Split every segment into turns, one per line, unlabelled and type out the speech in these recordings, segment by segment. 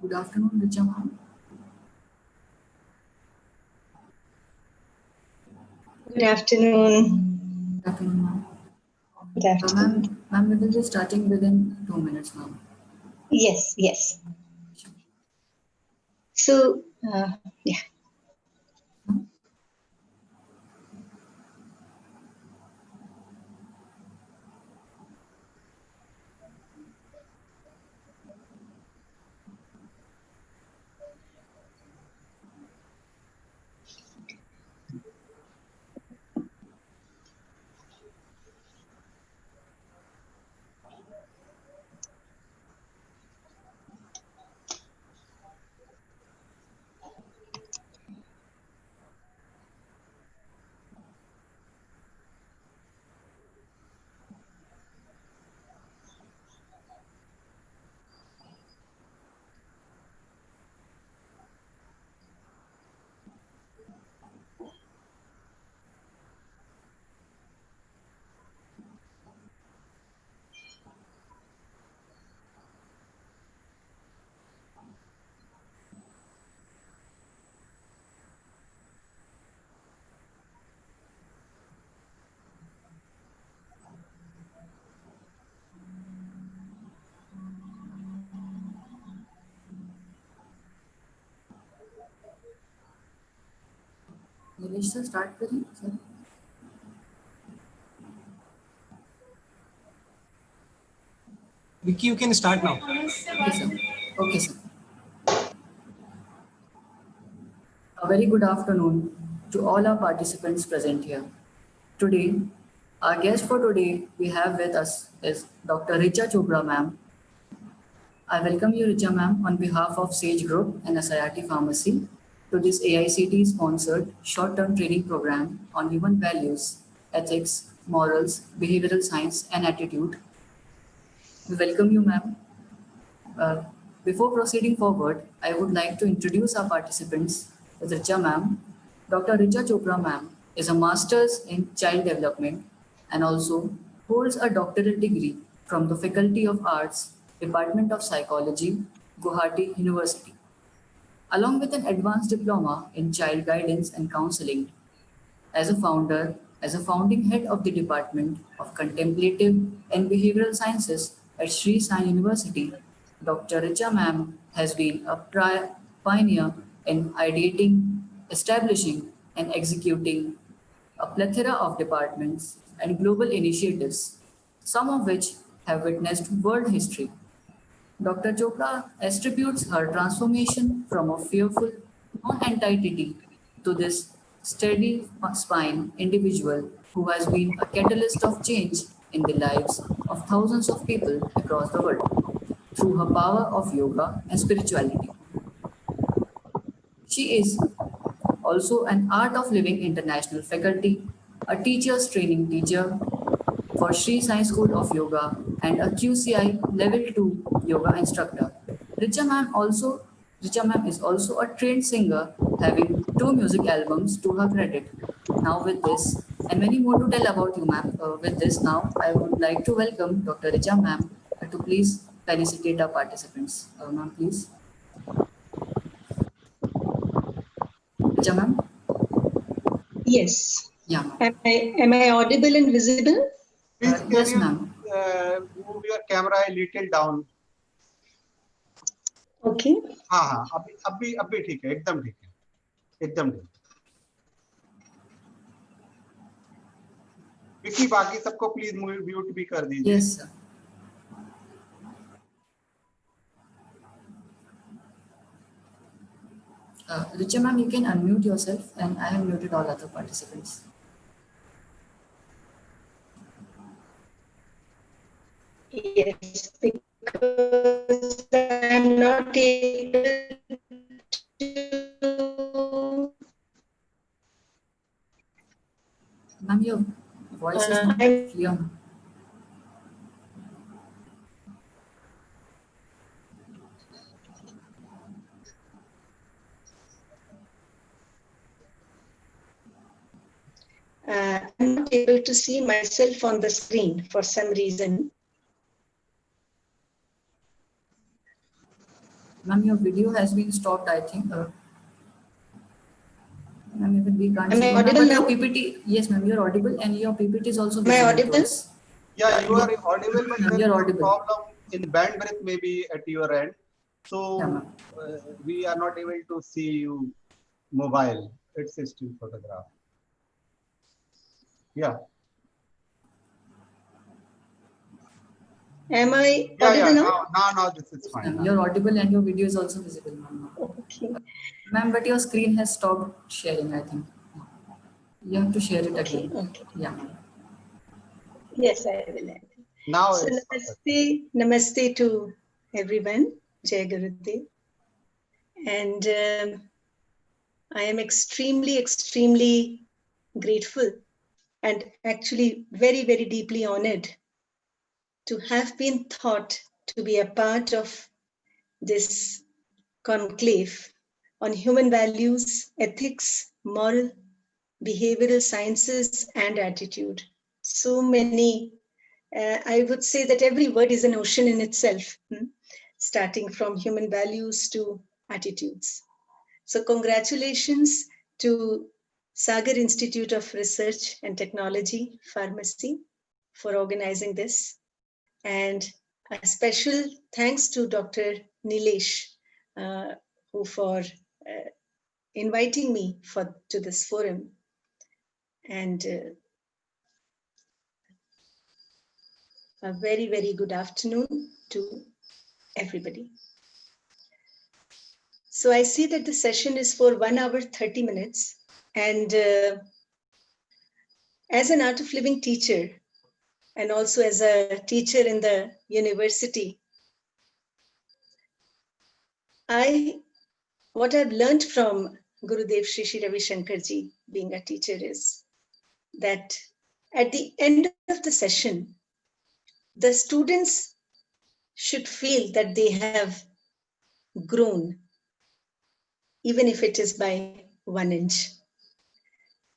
Good afternoon, Richa ma'am.
Good afternoon.
Good afternoon, ma'am.
Good afternoon.
Ma'am, we will be starting within 2 minutes, ma'am.
Yes, yes. So, yeah.
Richa, start with you, sir.
Vicky, you can start now.
Okay, sir. Okay, sir. A very good afternoon to all our participants present here. Today, our guest for today we have with us is Dr. Richa Chopra, ma'am. I welcome you, Richa ma'am, on behalf of Sage Group and SIRT-Pharmacy to this AICT-sponsored short-term training program on human values, ethics, morals, behavioral science, and attitude. We welcome you, ma'am. Uh, Before proceeding forward, I would like to introduce our participants with Richa ma'am. Dr. Richa Chopra ma'am is a master's in child development and also holds a doctoral degree from the Faculty of Arts, Department of Psychology, Guwahati University, along with an advanced diploma in child guidance and counseling. As a founding head of the Department of Contemplative and Behavioral Sciences at Sri Sai University, Dr. Richa Ma'am has been a pioneer in ideating, establishing, and executing a plethora of departments and global initiatives, some of which have witnessed world history. Dr. Chopra attributes her transformation from a fearful non-entity to this steady spine individual who has been a catalyst of change in the lives of thousands of people across the world through her power of yoga and spirituality. She is also an Art of Living International faculty, a teacher's training teacher for Sri Sai School of Yoga and a QCI Level 2 yoga instructor. Richa ma'am also Richa ma'am is also a trained singer having two music albums to her credit. Now with this and many more to tell about you ma'am. With this now I would like to welcome Dr. Richa ma'am to please felicitate our participants. Ma'am please. Richa ma'am?
Yes.
Yeah ma'am.
Am I audible and visible?
Please,
Yes
can
ma'am.
you move your camera a little down?
Okay.
हाँ हाँ अभी ठीक है, एकदम ठीक है, एकदम ठीक। विकी, बाकी सबको प्लीज म्यूट भी कर दीजिए।
Yes sir. Richa ma'am, you can unmute yourself and I have muted all other participants.
Yes, because I'm not able to.
Ma'am, your voice is not clear.
I'm not able to see myself on the screen for some reason.
Ma'am, your video has been stopped, I think. Ma'am, even we can't
Am
see
I
you. Ma'am,
audible
but your
now?
PPT, yes, ma'am, you're audible and your PPT is also
Am I
visible to
audible?
us.
Yeah, you are audible, but
Ma'am,
there is
you're
some
audible.
problem in bandwidth maybe at your end. So
Yeah, ma'am.
we are not able to see you mobile. It's a still photograph. Yeah.
Am I
Yeah,
audible
yeah.
now?
Now this is
Yes,
fine.
ma'am, you're audible and your video is also visible, ma'am.
Okay.
Ma'am, but your screen has stopped sharing, I think. You have to share it
Okay.
again.
Okay.
Yeah, ma'am.
Yes, I will.
Now
So
it's perfect.
namaste to everyone. Jai Gurudev. And I am extremely grateful and actually very deeply honored to have been thought to be a part of this conclave on human values, ethics, moral, behavioral sciences, and attitude. So many, I would say that every word is an ocean in itself, starting from human values to attitudes. So congratulations to Sagar Institute of Research and Technology, Pharmacy, for organizing this. And a special thanks to Dr. Nilesh, who for inviting me to this forum. And a very good afternoon to everybody. So I see that the session is for 1 hour, 30 minutes. And as an Art of Living teacher, and also as a teacher in the university, what I've learned from Gurudev Shri Shri Ravi Shankarji, being a teacher, is that at the end of the session, the students should feel that they have grown, even if it is by 1 inch.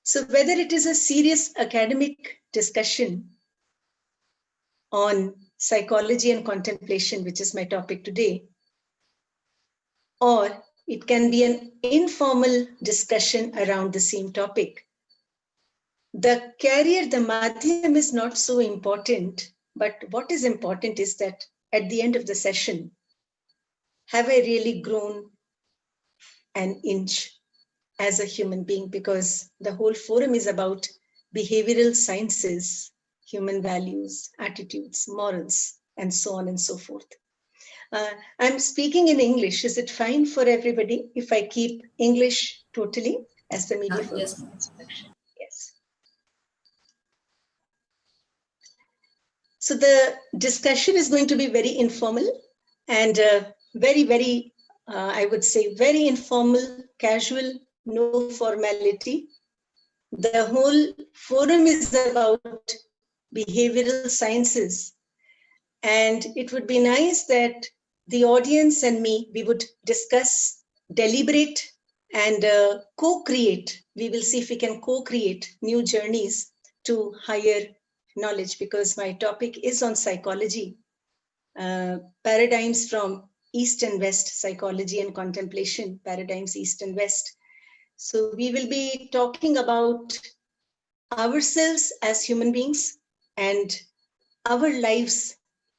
So whether it is a serious academic discussion on psychology and contemplation, which is my topic today, or it can be an informal discussion around the same topic. The carrier, the madhyam is not so important, but what is important is that at the end of the session, have I really grown an inch as a human being? Because the whole forum is about behavioral sciences, human values, attitudes, morals, and so on and so forth. I'm speaking in English. Is it fine for everybody if I keep English totally as the medium of
Yes, ma'am.
instruction? Yes. So the discussion is going to be very informal and I would say, very informal, casual, no formality. The whole forum is about behavioral sciences. And it would be nice that the audience and me, we would discuss, deliberate, and co-create. We will see if we can co-create new journeys to higher knowledge, because my topic is on psychology, paradigms from East and West, psychology and contemplation, paradigms East and West. So we will be talking about ourselves as human beings and our lives,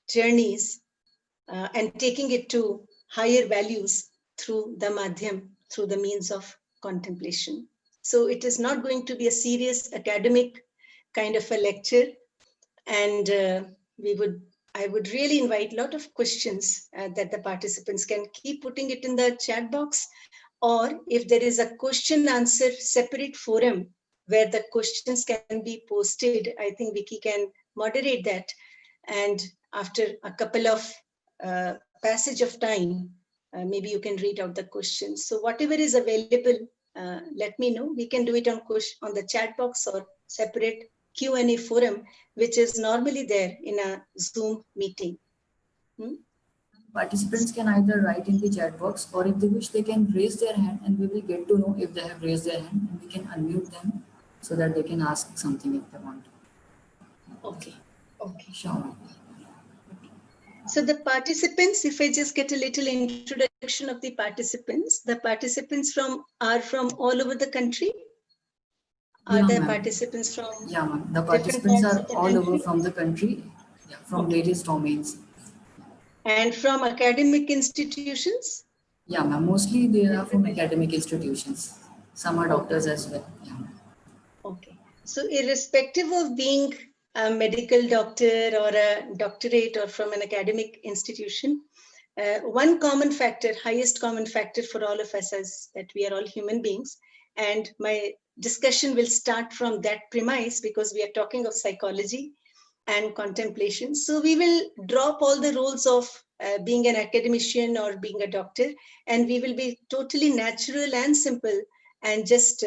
journeys, and taking it to higher values through the madhyam, through the means of contemplation. So it is not going to be a serious academic kind of a lecture. And I would really invite a lot of questions that the participants can keep putting it in the chat box, or if there is a question answer separate forum where the questions can be posted, I think Vicky can moderate that. And after a couple of passage of time, maybe you can read out the questions. So whatever is available, let me know. We can do it on the chat box or separate Q&A forum, which is normally there in a Zoom meeting.
Participants can either write in the chat box, or if they wish, they can raise their hand and we will get to know if they have raised their hand, and we can unmute them so that they can ask something if they want.
Okay.
Sure.
So the participants, if I just get a little introduction of the participants are from all over the country. Are the participants from
the
different
participants
parts
are
of the
all over
country?
from the country, from various domains.
And from academic institutions?
Yeah, ma'am. Mostly they are from academic institutions. Some are doctors as well. Yeah.
Okay. So irrespective of being a medical doctor or a doctorate or from an academic institution, one common factor, highest common factor for all of us is that we are all human beings. And my discussion will start from that premise because we are talking of psychology and contemplation. So we will drop all the roles of being an academician or being a doctor, and we will be totally natural and simple and just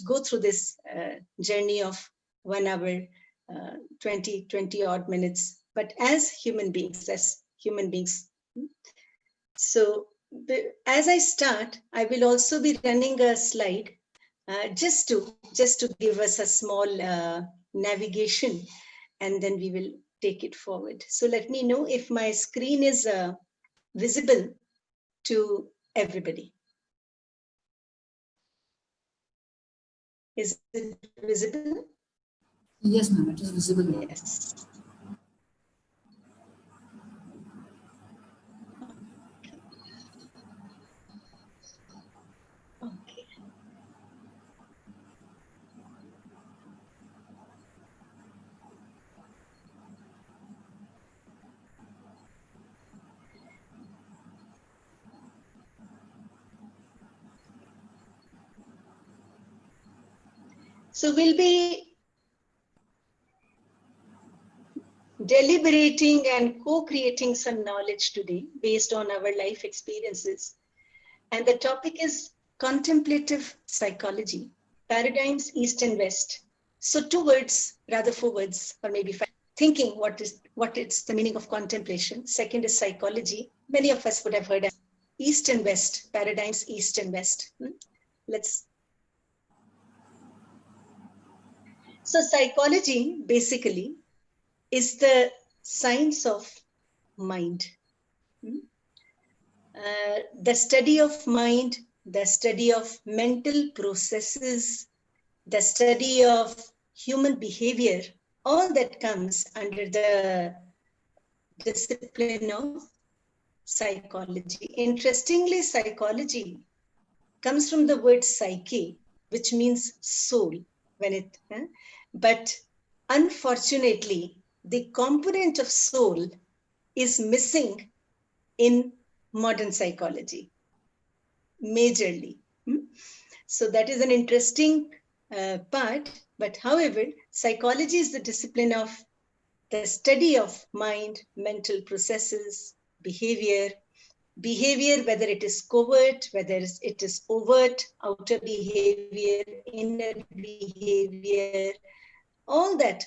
go through this journey of 1 hour, 20 odd minutes, but as human beings. So as I start, I will also be running a slide just to give us a small navigation, and then we will take it forward. So let me know if my screen is visible to everybody. Is it visible?
Yes, ma'am. It is visible.
Yes. Okay. So we'll be deliberating and co-creating some knowledge today based on our life experiences. And the topic is contemplative psychology, paradigms East and West. So 2 words, rather 4 words, or maybe 5. Thinking what is the meaning of contemplation. Second is psychology. Many of us would have heard of East and West, paradigms East and West. So psychology basically is the science of mind. The study of mind, the study of mental processes, the study of human behavior, all that comes under the discipline of psychology. Interestingly, psychology comes from the word psyche, which means soul. But unfortunately, the component of soul is missing in modern psychology, majorly. So that is an interesting part. But however, psychology is the discipline of the study of mind, mental processes, behavior, whether it is covert, whether it is overt, outer behavior, inner behavior, all that,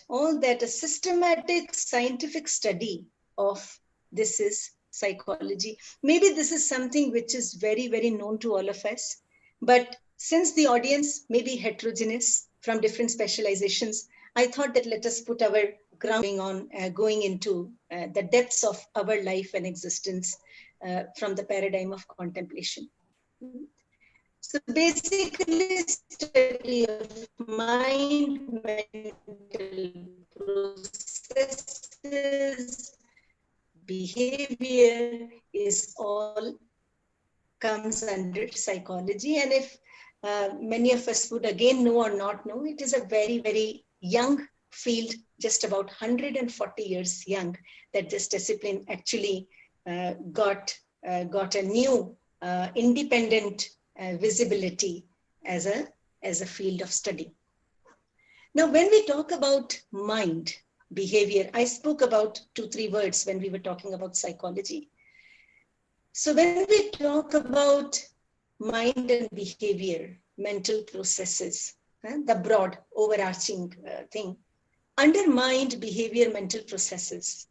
a systematic scientific study of this is psychology. Maybe this is something which is very, very known to all of us, but since the audience may be heterogeneous from different specializations, I thought that let us put our grounding on going into the depths of our life and existence from the paradigm of contemplation. So basically, study of mind, mental processes, behavior is all comes under psychology. And if many of us would again know or not know, it is a very, very young field, just about 140 years young, that this discipline actually got a new independent visibility as a field of study. Now, when we talk about mind, behavior, I spoke about 2-3 words when we were talking about psychology. So when we talk about mind and behavior, mental processes, the broad overarching thing, under mind, behavior, mental processes,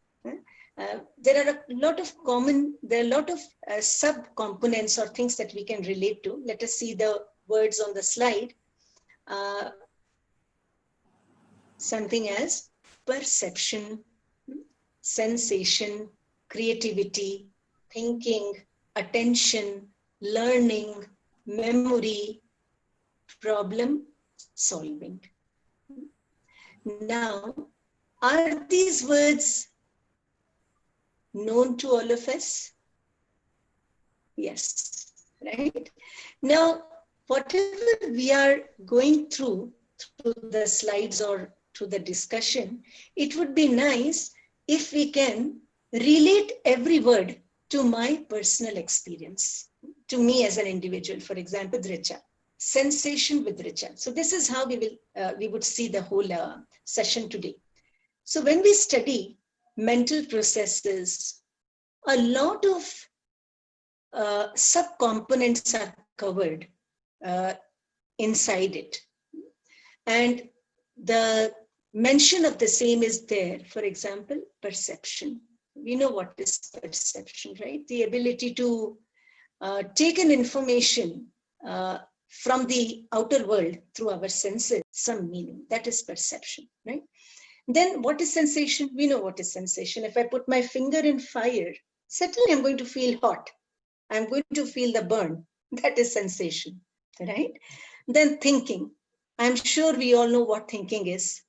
there are a lot of sub-components or things that we can relate to. Let us see the words on the slide. Something as perception, sensation, creativity, thinking, attention, learning, memory, problem solving. Now, are these words known to all of us? Yes, right? Now, whatever we are going through the slides or through the discussion, it would be nice if we can relate every word to my personal experience, to me as an individual, for example, Richa. Sensation with Richa. So this is how we would see the whole session today. So when we study mental processes, a lot of subcomponents are covered inside it. And the mention of the same is there. For example, perception. We know what is perception, right? The ability to take an information from the outer world through our senses, some meaning. That is perception, right? Then what is sensation? We know what is sensation. If I put my finger in fire, certainly I'm going to feel hot. I'm going to feel the burn. That is sensation, right? Then thinking. I'm sure we all know what thinking is.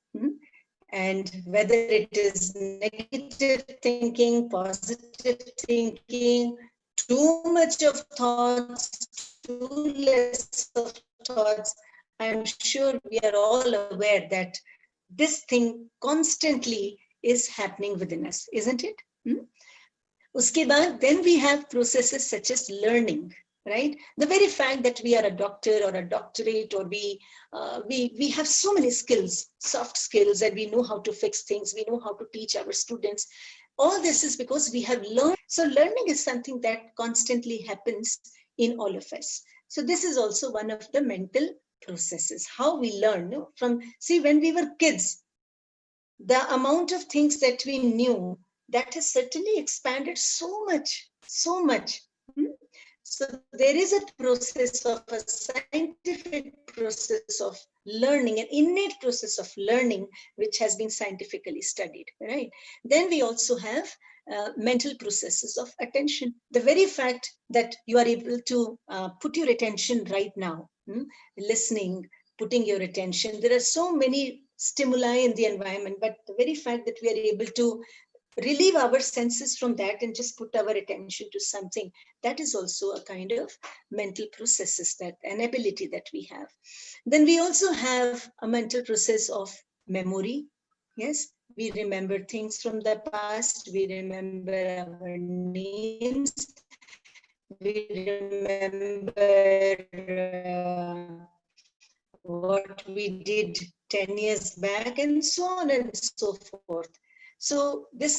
And whether it is negative thinking, positive thinking, too much of thoughts, too less of thoughts, I'm sure we are all aware that this thing constantly is happening within us, isn't it? Uske baad, then we have processes such as learning, right? The very fact that we are a doctor or a doctorate, or we have so many skills, soft skills, and we know how to fix things, we know how to teach our students. All this is because we have learned. So learning is something that constantly happens in all of us. So this is also one of the mental processes, how we learn from, see, when we were kids, the amount of things that we knew, that has certainly expanded so much, so much. So there is a process of a scientific process of learning, an innate process of learning, which has been scientifically studied, right? Then we also have mental processes of attention. The very fact that you are able to put your attention right now, listening, putting your attention, there are so many stimuli in the environment, but the very fact that we are able to relieve our senses from that and just put our attention to something, that is also a kind of mental processes, that an ability that we have. Then we also have a mental process of memory. Yes, we remember things from the past, we remember our names, we remember what we did 10 years back, and so on and so forth. So this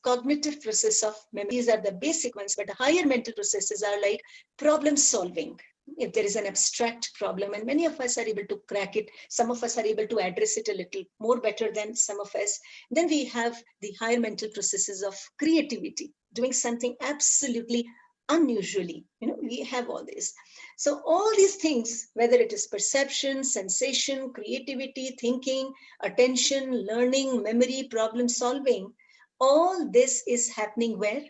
cognitive process of memories are the basic ones, but the higher mental processes are like problem solving. If there is an abstract problem, and many of us are able to crack it, some of us are able to address it a little more better than some of us. Then we have the higher mental processes of creativity, doing something absolutely unusually. We have all this. So all these things, whether it is perception, sensation, creativity, thinking, attention, learning, memory, problem solving, all this is happening where?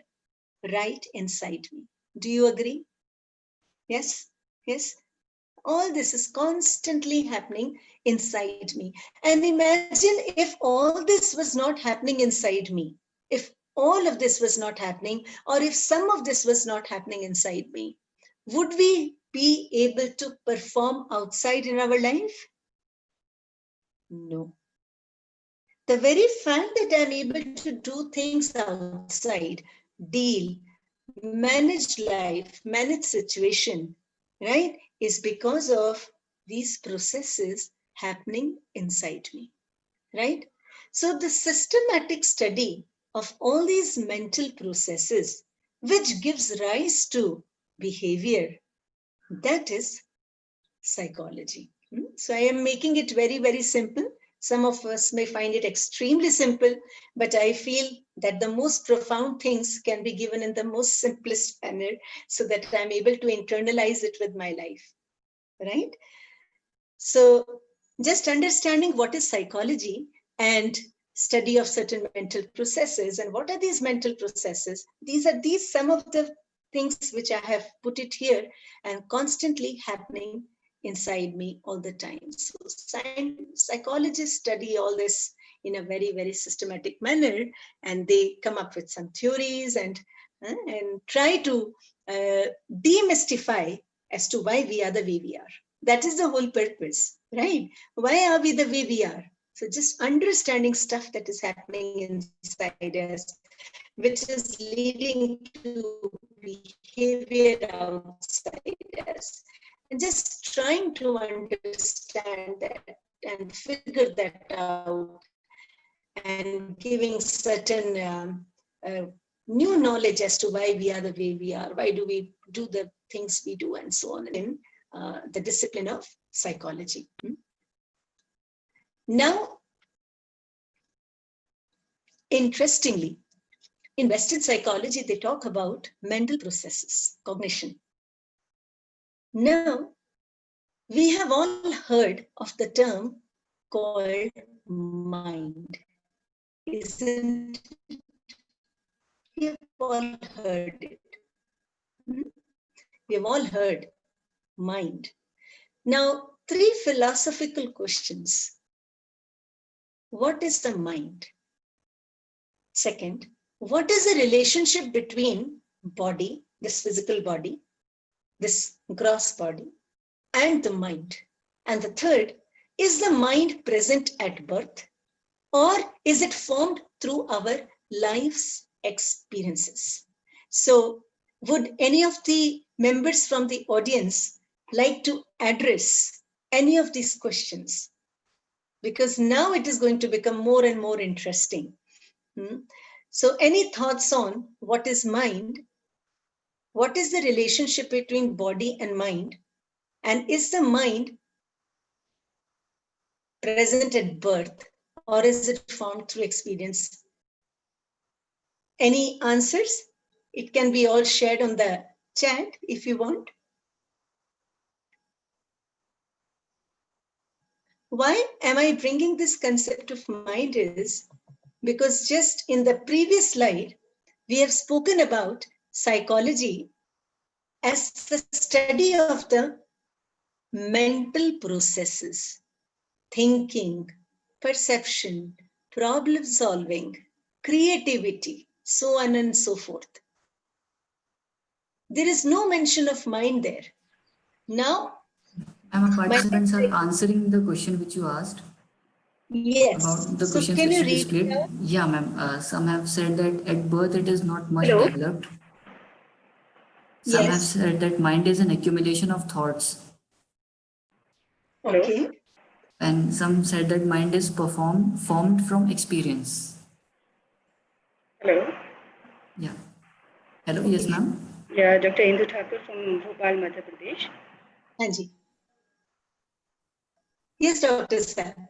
Right inside me. Do you agree? Yes? Yes? All this is constantly happening inside me. And imagine if all this was not happening inside me, if all of this was not happening, or if some of this was not happening inside me, would we be able to perform outside in our life? No. The very fact that I'm able to do things outside, deal, manage life, manage situation, right, is because of these processes happening inside me, right? So the systematic study of all these mental processes, which gives rise to behavior, that is psychology. So I am making it very, very simple. Some of us may find it extremely simple, but I feel that the most profound things can be given in the most simplest manner so that I'm able to internalize it with my life, right? So just understanding what is psychology and study of certain mental processes. And what are these mental processes? These are some of the things which I have put it here and constantly happening inside me all the time. So psychologists study all this in a very, very systematic manner, and they come up with some theories and try to demystify as to why we are the way we are. That is the whole purpose, right? Why are we the way we are? So just understanding stuff that is happening inside us, which is leading to behavior outside us, and just trying to understand that and figure that out, and giving certain new knowledge as to why we are the way we are, why do we do the things we do, and so on, in the discipline of psychology. Now, interestingly, in Western psychology, they talk about mental processes, cognition. Now, we have all heard of the term called mind, isn't it? We have all heard it. We have all heard mind. Now, 3 philosophical questions. What is the mind? Second, what is the relationship between body, this physical body, this gross body, and the mind? And the third, is the mind present at birth, or is it formed through our life's experiences? So, would any of the members from the audience like to address any of these questions? Because now it is going to become more and more interesting. So any thoughts on what is mind? What is the relationship between body and mind? And is the mind present at birth, or is it formed through experience? Any answers? It can be all shared on the chat if you want. Why am I bringing this concept of mind is because just in the previous slide, we have spoken about psychology as the study of the mental processes, thinking, perception, problem solving, creativity, so on and so forth. There is no mention of mind there. Now,
Participants are answering the question which you asked.
Yes.
About the
So
questions
can
which
you
you
read
displayed.
that?
Yeah, ma'am. Some have said that at birth it is not much
Hello?
developed. Some have
Yes.
said that mind is an accumulation of thoughts.
Hello?
Okay.
And some said that mind is formed from experience.
Hello?
Yeah. Hello, yes, ma'am.
Yeah, Dr. Indu Thakur from Bhopal, Madhya Pradesh.
Anji. Yes, Dr. Sam.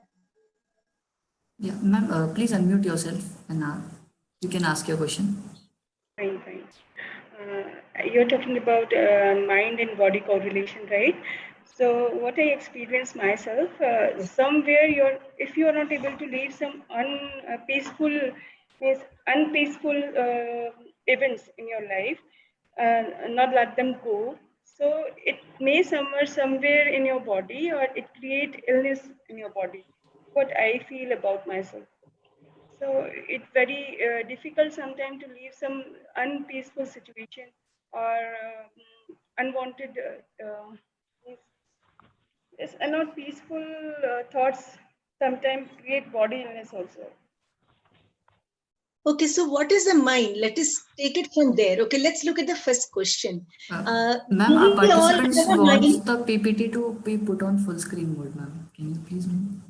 Yeah, ma'am, please unmute yourself and you can ask your question.
Fine, fine. You're talking about mind and body correlation, right? So what I experienced myself, somewhere if you are not able to leave some unpeaceful events in your life, not let them go. So it may somewhere in your body, or it create illness in your body. What I feel about myself. So it's very difficult sometimes to leave some unpeaceful situation or unwanted, not peaceful thoughts sometimes create body illness also.
Okay, so what is the mind? Let us take it from there. Okay, let's look at the first question.
Ma'am, our
we all
participants
have a
wants
mind?
the PPT to be put on full screen mode, ma'am. Can you please ma'am?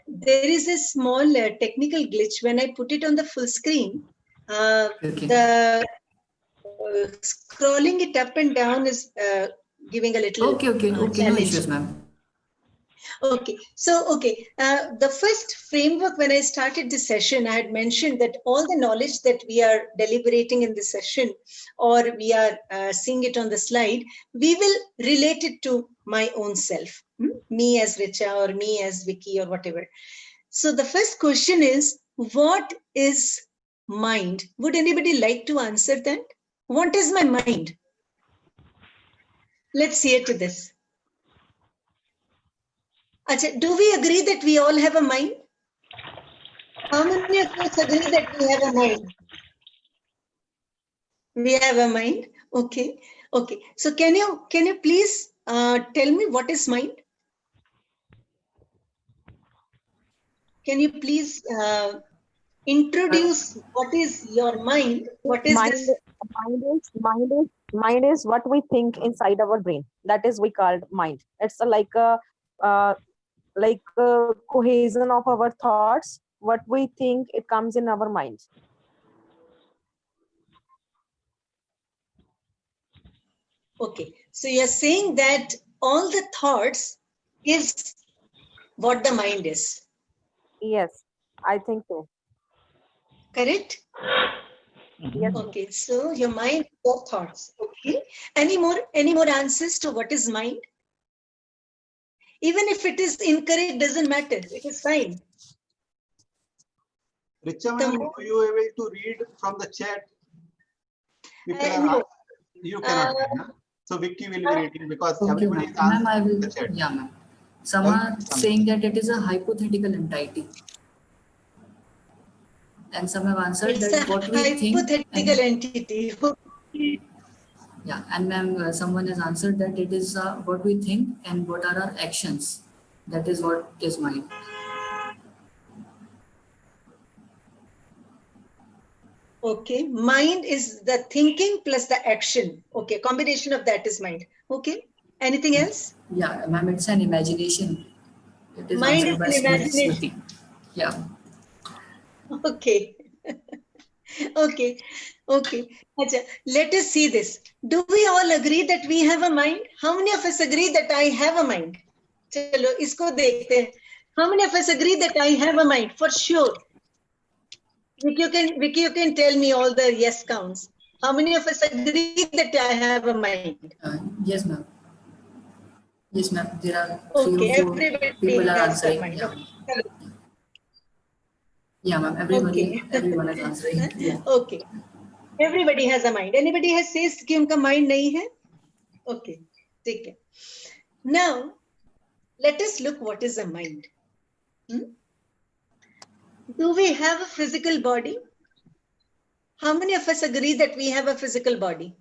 There is a small technical glitch. When I put it on the full screen,
Okay.
the scrolling it up and down is giving a little
Okay, no
challenge.
issues, ma'am.
Okay, so the first framework when I started this session, I had mentioned that all the knowledge that we are deliberating in this session, or we are seeing it on the slide, we will relate it to my own self, me as Richa or me as Vicky or whatever. So the first question is, what is mind? Would anybody like to answer that? What is my mind? Let's hear to this. Achha, do we agree that we all have a mind? How many of us agree that we have a mind? We have a mind. Okay. Okay. So can you please tell me what is mind? Can you please introduce what is your mind? What is
mind,
this?
mind is what we think inside our brain. That is we called mind. It's like a cohesion of our thoughts. What we think, it comes in our minds.
Okay. So you're saying that all the thoughts is what the mind is.
Yes, I think so.
Correct?
Yes.
Okay. So your mind, your thoughts. Okay. Any more answers to what is mind? Even if it is incorrect, doesn't matter. It is fine.
Richa, ma'am, are you able to read from the chat?
No.
You cannot read, huh? So Vicky will be reading because
Okay,
everybody
ma'am.
is
Ma'am, I
answering
will.
the chat.
Yeah, ma'am. Some are saying that it is a hypothetical entity. And some have answered
It's
that
a
what we think.
hypothetical entity.
Yeah, and ma'am, someone has answered that it is what we think and what are our actions. That is what is mind.
Okay, mind is the thinking plus the action. Okay, combination of that is mind. Okay, anything else?
Yeah, ma'am, it's an imagination. It is
Mind
answered by
is an imagination.
Smriti. Yeah.
Okay. Okay. Okay. Achha, let us see this. Do we all agree that we have a mind? How many of us agree that I have a mind? Chalo, isko dekhte hain. How many of us agree that I have a mind? For sure. Vicky, you can tell me all the yes counts. How many of us agree that I have a mind?
Yes, ma'am. Yes, ma'am. There are
Okay,
3 or 4
everybody
people are
has a
answering.
mind.
Yeah.
Okay.
Yeah, ma'am.
Okay.
Everyone is answering. Yeah.
Okay. Everybody has a mind. Anybody has says कि उनका mind नहीं है? Okay. ठीक है. Now, let us look what is a mind. Do we have a physical body? How many of us agree that we have a physical body?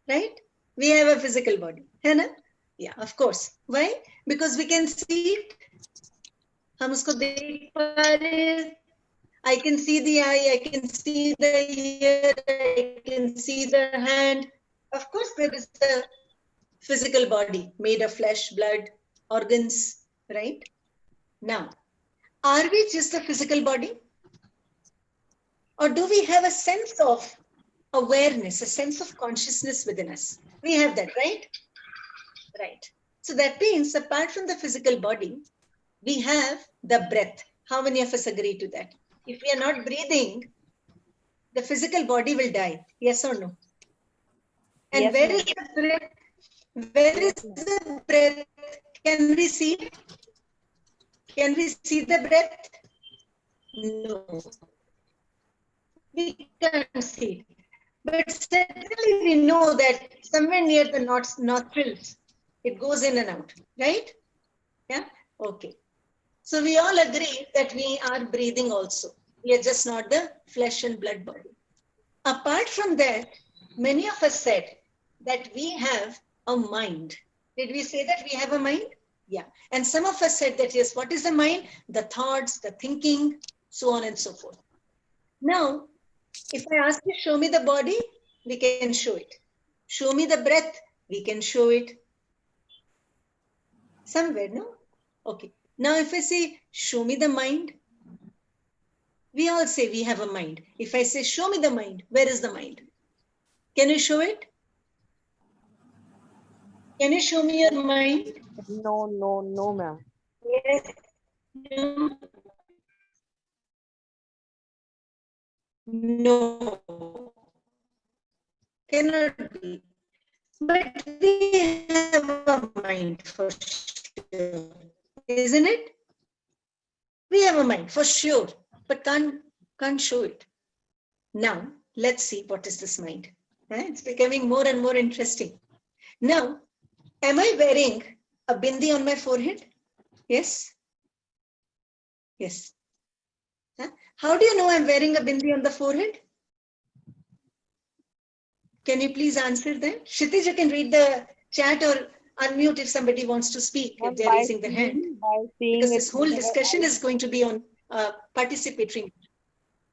Right? We have a physical body. है ना? Yeah, of course. Why? Because we can see it. हम उसको देख पा रहे. I can see the eye, I can see the ear, I can see the hand. Of course, there is a physical body made of flesh, blood, organs, right? Now, are we just a physical body? Or do we have a sense of awareness, a sense of consciousness within us? We have that, right? Right. So that means apart from the physical body, we have the breath. How many of us agree to that? If we are not breathing, the physical body will die. Yes or no? And
Yes,
where is the breath? Where is the breath? Can we see it? Can we see the breath? No. We can't see it. But certainly we know that somewhere near the nostrils, it goes in and out, right? Yeah? Okay. So we all agree that we are breathing also. We are just not the flesh and blood body. Apart from that, many of us said that we have a mind. Did we say that we have a mind? Yeah. And some of us said that, yes, what is the mind? The thoughts, the thinking, so on and so forth. Now, if I ask you, show me the body, we can show it. Show me the breath, we can show it. Somewhere, no? Okay. Now, if I say, show me the mind, we all say we have a mind. If I say, show me the mind, where is the mind? Can you show it? Can you show me your mind?
No, ma'am.
Yes. No. No. Cannot be. But we have a mind for sure. Isn't it? We have a mind for sure, but can't show it. Now, let's see what is this mind. It's becoming more and more interesting. Now, am I wearing a bindi on my forehead? Yes? Yes. How do you know I'm wearing a bindi on the forehead? Can you please answer that? Kshitij, you can read the chat or unmute if somebody wants to speak, if they're raising their hand. Because this whole discussion is going to be on participatory.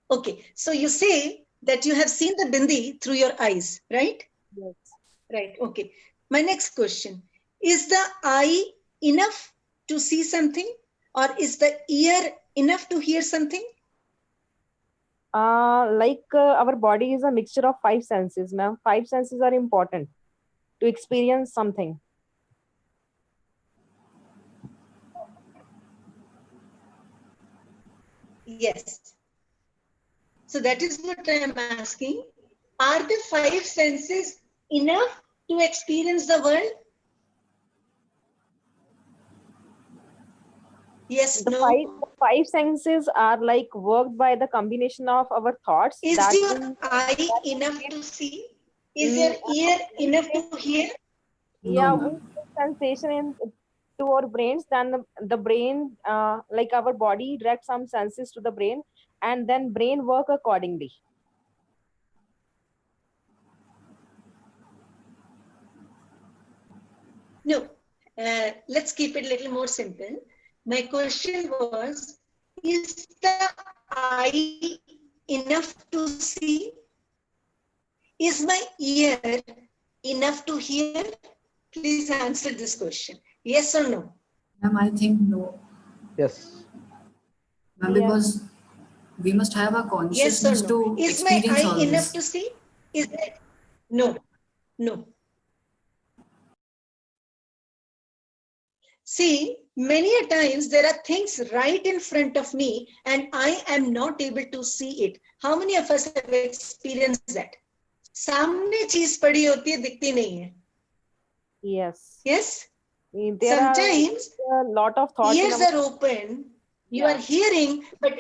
Okay, so you say that you have seen the bindi through your eyes, right?
Yes.
Right, okay. My next question, is the eye enough to see something, or is the ear enough to hear something?
Our body is a mixture of 5 senses, ma'am. 5 senses are important to experience something.
Yes. So that is what I am asking. Are the 5 senses enough to experience the world? Yes,
The
no.
five senses are like worked by the combination of our thoughts.
Is
That
your
will,
eye enough to see? Is your ear enough to hear?
No,
yeah, we
ma'am.
give sensation to our brains, then the brain, like our body directs some senses to the brain, and then brain work accordingly.
No. Let's keep it a little more simple. My question was, is the eye enough to see? Is my ear enough to hear? Please answer this question. Yes or no?
Ma'am, I think no.
Yes.
Ma'am,
Yes.
because we must have a
Yes or
consciousness
no?
to
Is my
experience
eye
all
enough
this.
to see? Is it? No. No. See, many a times there are things right in front of me and I am not able to see it. How many of us have experienced that? सामने चीज पड़ी होती है दिखती नहीं है.
Yes.
Yes.
There
Sometimes
are a lot of thoughts in
ears
our.
are open. You
Yeah.
are hearing, but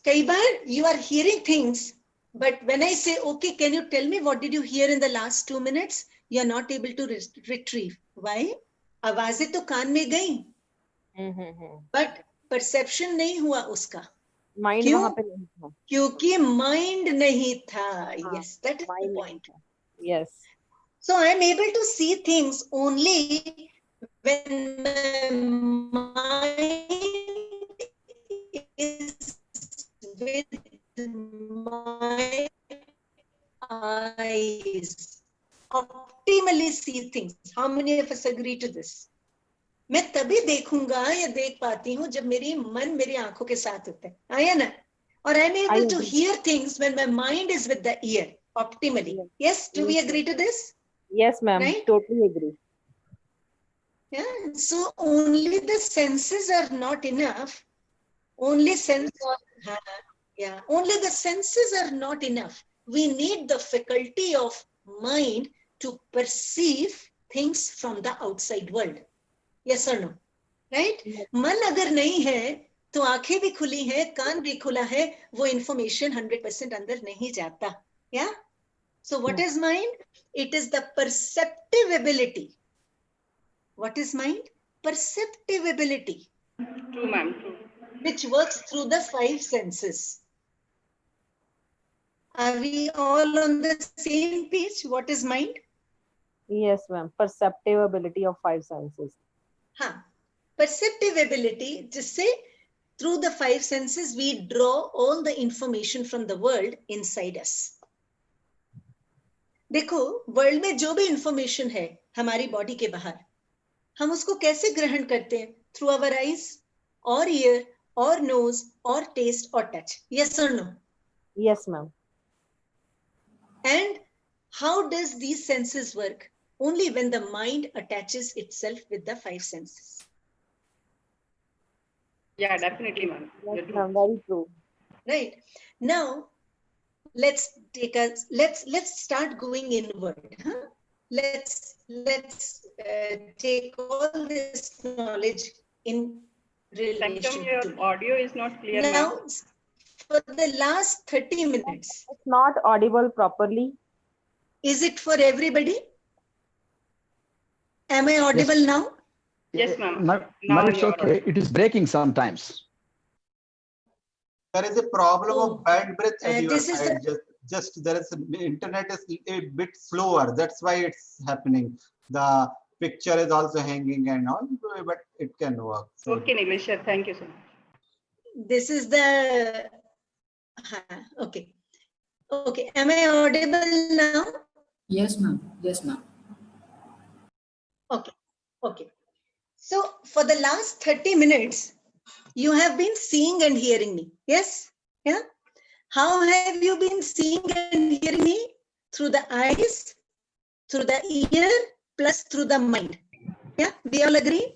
कई बार you are hearing things. But when I say, okay, can you tell me what did you hear in the last 2 minutes? You are not able to retrieve. Why? आवाजें तो कान में गई. But perception नहीं हुआ उसका.
Mind वहां पे नहीं था,
क्योंकि माइंड नहीं था. Yes, that is the point.
Yes.
So I am able to see things only when mind is with my eyes. Optimally see things. How many of us agree to this? मैं तभी देखूंगा या देख पाती हूँ जब मेरी मन मेरी आंखों के साथ होता है. आया ना? और I am able to hear things when my mind is with the ear optimally. Yes, do we agree to this?
Yes, ma'am.
Right?
Totally agree.
Yeah. So only the senses are not enough. Only only the senses are not enough. We need the faculty of mind to perceive things from the outside world. Yes or no? Right? मन अगर नहीं है तो आंखें भी खुली है, कान भी खुला है, वो इंफॉर्मेशन 100% अंदर नहीं जाता. Yeah? So what is mind? It is the perceptive ability. What is mind? Perceptive ability.
True, ma'am, true.
Which works through the 5 senses. Are we all on the same page? What is mind?
Yes, ma'am. Perceptive ability of 5 senses.
हाँ, perceptive ability जिससे through the 5 senses we draw all the information from the world inside us. देखो, world में जो भी information है हमारी body के बाहर, हम उसको कैसे ग्रहण करते हैं? थ्रू आवर आईज और ईयर और नोज और टेस्ट और टच. यस और no?
Yes, ma'am.
And how does these senses work? Only when the mind attaches itself with the 5 senses.
Yeah, definitely, ma'am.
Yes, ma'am. Very true.
Right. Now, let's start going inward. Huh? Let's take all this knowledge in relation
your
to me.
audio is not clear, ma'am.
Now, for the last 30 minutes,
It's not audible properly.
is it for everybody? Am I audible now?
Yes, ma'am.
Now
Now
it's
you're
okay. It is breaking sometimes.
There is a problem
Oh,
of bandwidth at your
this is
side. Just there is internet is a bit slower. That's why it's happening. The picture is also hanging and all, but it can work. So
okay, Nilisha. Thank you so much.
This is the okay. Okay, am I audible now?
Yes, ma'am. Yes, ma'am.
Okay, okay. So for the last 30 minutes, you have been seeing and hearing me. Yes? Yeah. How have you been seeing and hearing me? Through the eyes, through the ear, plus through the mind. Yeah, we all agree?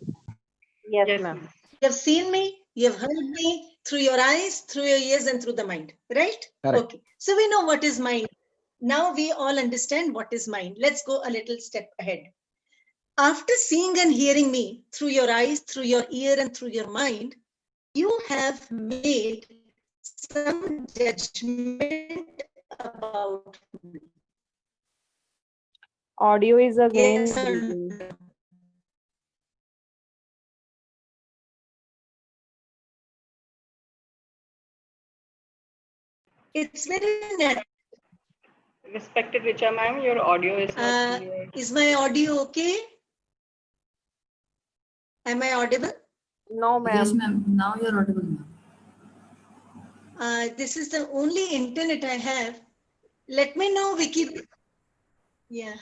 Yes,
Yes,
ma'am.
ma'am.
You have seen me, you have heard me through your eyes, through your ears, and through the mind, right?
Correct.
Okay, so we know what is mind. Now we all understand what is mind. Let's go a little step ahead. After seeing and hearing me through your eyes, through your ear, and through your mind, you have made some judgment about me.
Audio is again
Yes or
breaking.
no? It's very natural.
Respected Richa, ma'am, your audio is not clear.
Is my audio okay? Am I audible?
No,
Yes,
ma'am.
ma'am. Now you're audible, ma'am.
This is the only internet I have. Let me know, Vicky. Yeah,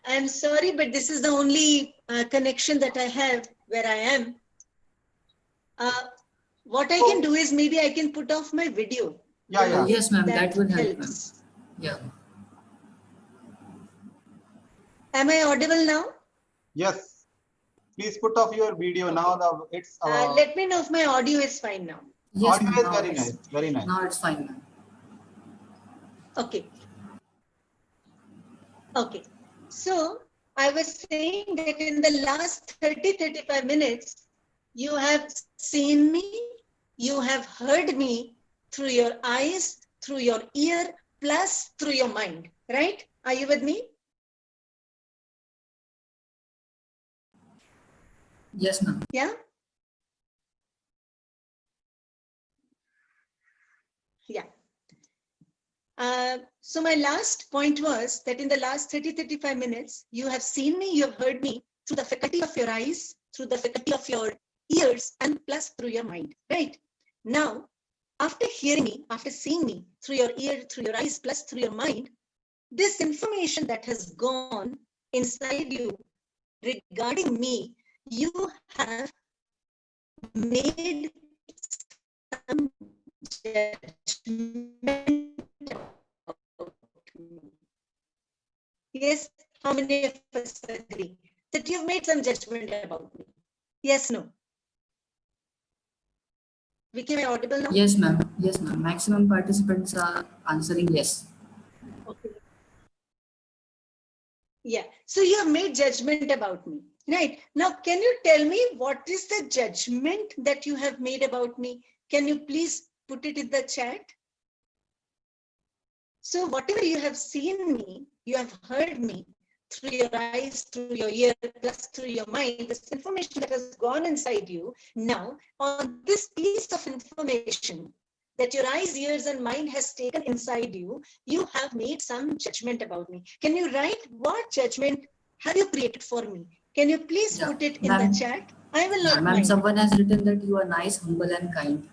I'm sorry, but this is the only connection that I have where I am. What I can do is maybe I can put off my video.
yeah.
Yes, ma'am.
That
That will help, ma'am.
helps.
Yeah.
Am I audible now?
Yes. Please put off your video now. It's
Let me know if my audio is fine now.
Yes,
audio
ma'am.
is
Now
very
it's,
nice. Very nice.
now it's fine, ma'am.
Okay. Okay. So I was saying that in the last 30-35 minutes, you have seen me, you have heard me through your eyes, through your ear, plus through your mind, right? Are you with me?
Yes, ma'am.
Yeah? Yeah. So my last point was that in the last 30-35 minutes, you have seen me, you have heard me through the faculty of your eyes, through the faculty of your ears, and plus through your mind, right? Now, after hearing me, after seeing me through your ear, through your eyes, plus through your mind, this information that has gone inside you regarding me, you have made some judgment about me. Yes, how many of us agree that you've made some judgment about me? Yes, no? Vicky, am I audible now?
Yes, ma'am. Yes, ma'am. Maximum participants are answering yes.
Okay. Yeah, so you have made judgment about me, right? Now, can you tell me what is the judgment that you have made about me? Can you please put it in the chat? So whatever you have seen me, you have heard me through your eyes, through your ear, plus through your mind, this information that has gone inside you. Now, on this piece of information that your eyes, ears, and mind has taken inside you, you have made some judgment about me. Can you write what judgment have you created for me? Can you please
Yeah.
put it in the chat? I will not
Ma'am,
mind.
someone has written that you are nice, humble, and kind.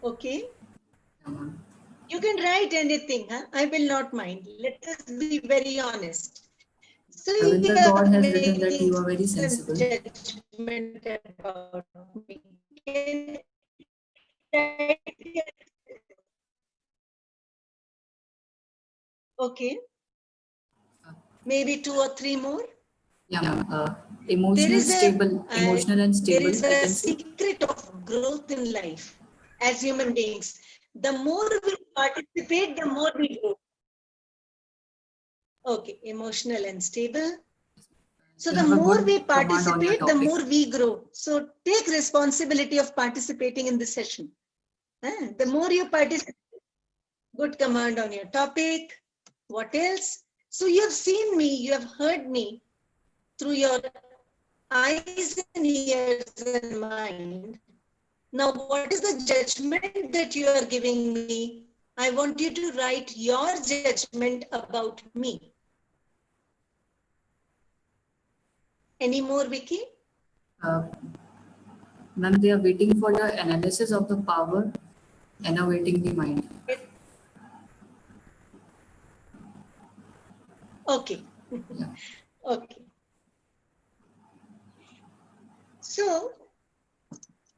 Okay.
Yeah, ma'am.
You can write anything, huh? I will not mind. Let us be very honest. So you
Ravinder
are
God has written that
making
you are very
some
sensible.
judgment about me. Can I write it? Okay. Maybe 2 or 3 more.
Yeah, ma'am.
There
Emotional,
is
stable, emotional and
there
stable,
is
I
a
can say.
secret of growth in life as human beings. The more we participate, the more we grow. Okay, emotional and stable. So
You
the
have a
more
good
we
command on your
participate, the
topic.
more we grow. So take responsibility of participating in this session. The more you participate, good command on your topic. What else? So you have seen me, you have heard me through your eyes and ears and mind. Now, what is the judgment that you are giving me? I want you to write your judgment about me. Any more, Vicky?
Ma'am, they are waiting for the analysis of the power, innovating the mind.
Okay.
Yeah.
Okay. So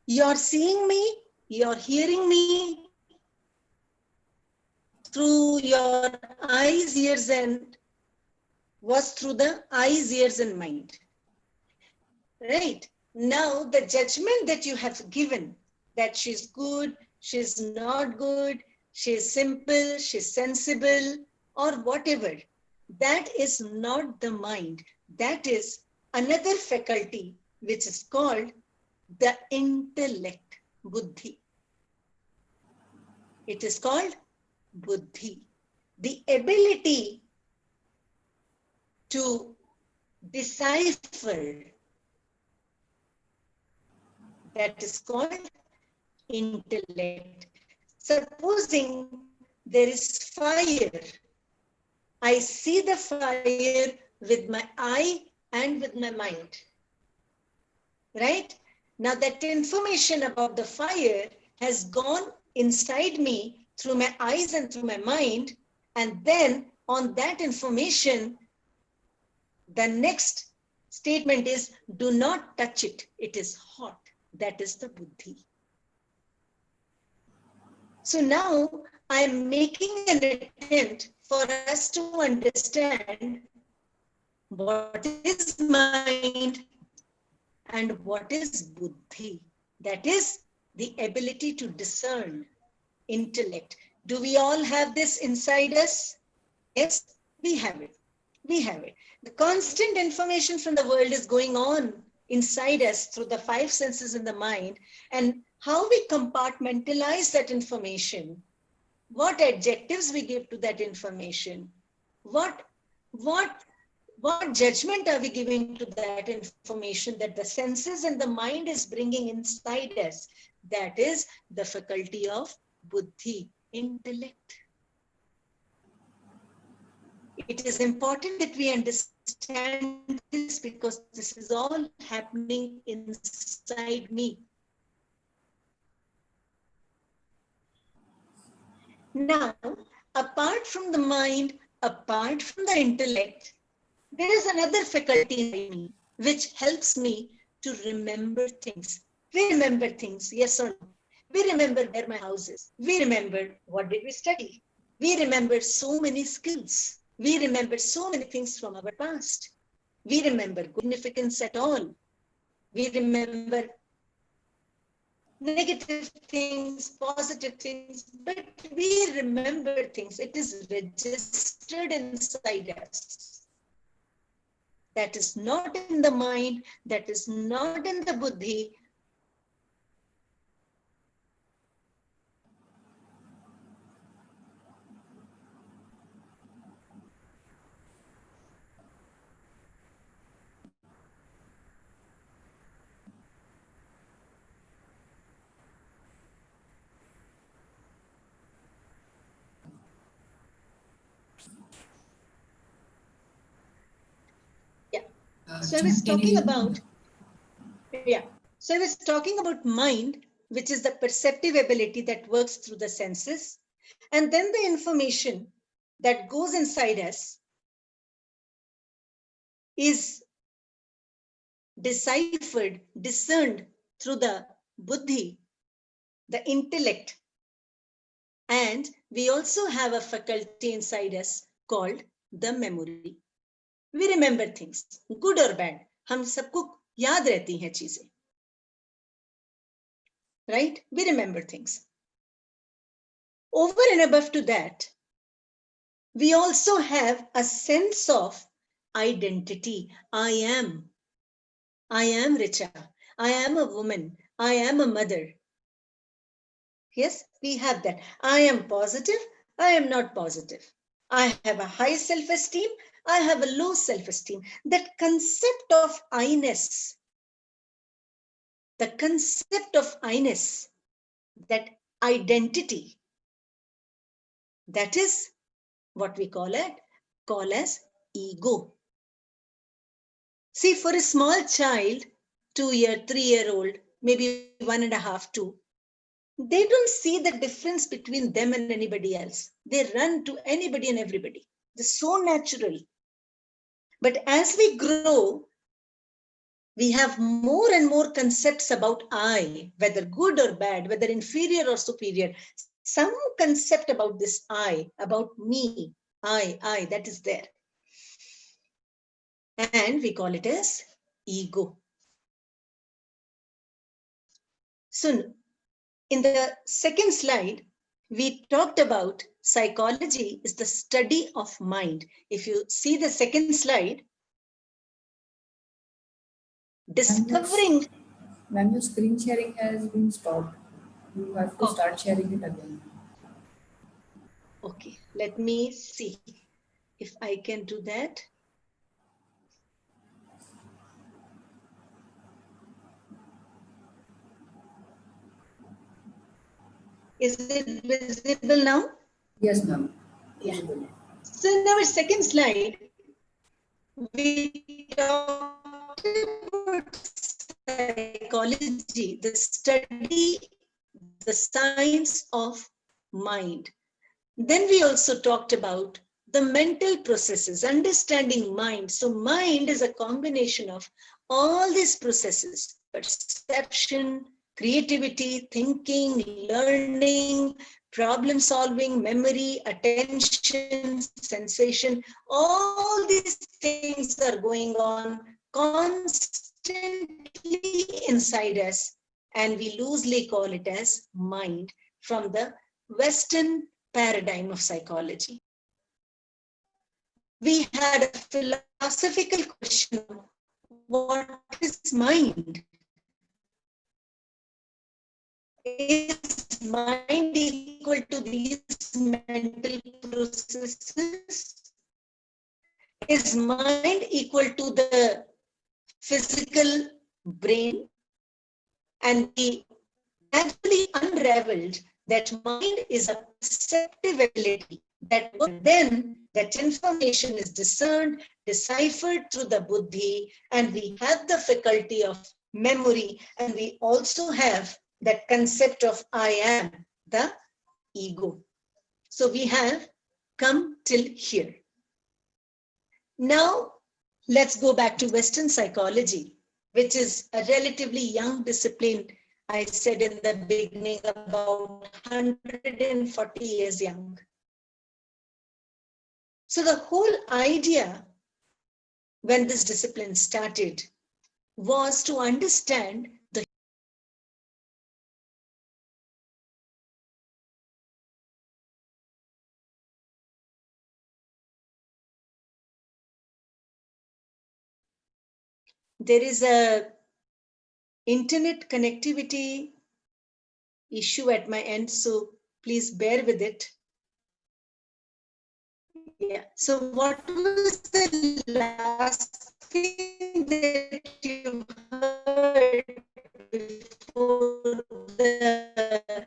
you're seeing me, you're hearing me through your eyes, ears, and was through the eyes, ears, and mind. Right. Now the judgment that you have given, that she's good, she's not good, she's simple, she's sensible, or whatever, that is not the mind. That is another faculty which is called the intellect, buddhi. It is called buddhi. The ability to decipher, that is called intellect. Supposing there is fire, I see the fire with my eye and with my mind, right? Now that information about the fire has gone inside me through my eyes and through my mind, and then on that information, the next statement is, do not touch it, it is hot. That is the buddhi. So now I'm making an attempt for us to understand what is mind and what is buddhi. That is the ability to discern, intellect. Do we all have this inside us? Yes, we have it. We have it. The constant information from the world is going on inside us through the five senses in the mind, and how we compartmentalize that information, what adjectives we give to that information, what judgment are we giving to that information that the senses and the mind is bringing inside us. That is the faculty of buddhi, intellect. It is important that we understand this because this is all happening inside me. Now, apart from the mind, apart from the intellect, there is another faculty in me which helps me to remember things. We remember things, yes or no? We remember where my house is. We remember what did we study. We remember so many skills. We remember so many things from our past. We remember good significance at all. We remember negative things, positive things, but we remember things. It is registered inside us. That is not in the mind, that is not in the buddhi. Yeah. So I was talking about, So I was talking about mind, which is the perceptive ability that works through the senses. And then the information that goes inside us is deciphered, discerned through the buddhi, the intellect. And we also have a faculty inside us called the memory. We remember things, good or bad. हम सबको याद रहती हैं चीजें. Right? We remember things. Over and above to that, we also have a sense of identity. I am Richa. I am a woman. I am a mother. Yes, we have that. I am positive. I am not positive. I have a high self-esteem. I have a low self-esteem. That concept of I-ness, the concept of I-ness, that identity, that is what we call as ego. See, for a small child, 2-year, 3-year-old, maybe 1.5, 2, they don't see the difference between them and anybody else. They run to anybody and everybody. They're so natural. But as we grow, we have more and more concepts about I, whether good or bad, whether inferior or superior. Some concept about this I, about me, I, that is there. And we call it as ego. So in the second slide, we talked about psychology is the study of mind. If you see the second slide, discovering.
When your screen sharing has been stopped, you have to start sharing it again.
Okay, let me see if I can do that. Is it visible now?
Yes, ma'am.
Yeah. So in our second slide, we talked about psychology, the study, the science of mind. Then we also talked about the mental processes, understanding mind. So mind is a combination of all these processes: perception, creativity, thinking, learning, problem solving, memory, attention, sensation. All these things are going on constantly inside us, and we loosely call it as mind from the Western paradigm of psychology. We had a philosophical question: what is mind? Is mind equal to these mental processes? Is mind equal to the physical brain? And we gradually unraveled that mind is a perceptive ability, that then that information is discerned, deciphered through the buddhi, and we have the faculty of memory, and we also have that concept of I am, the ego. So we have come till here. Now let's go back to Western psychology, which is a relatively young discipline. I said in the beginning, about 140 years young. So the whole idea when this discipline started was to understand the there is a internet connectivity issue at my end, so please bear with it. Yeah. So what was the last thing that you heard before the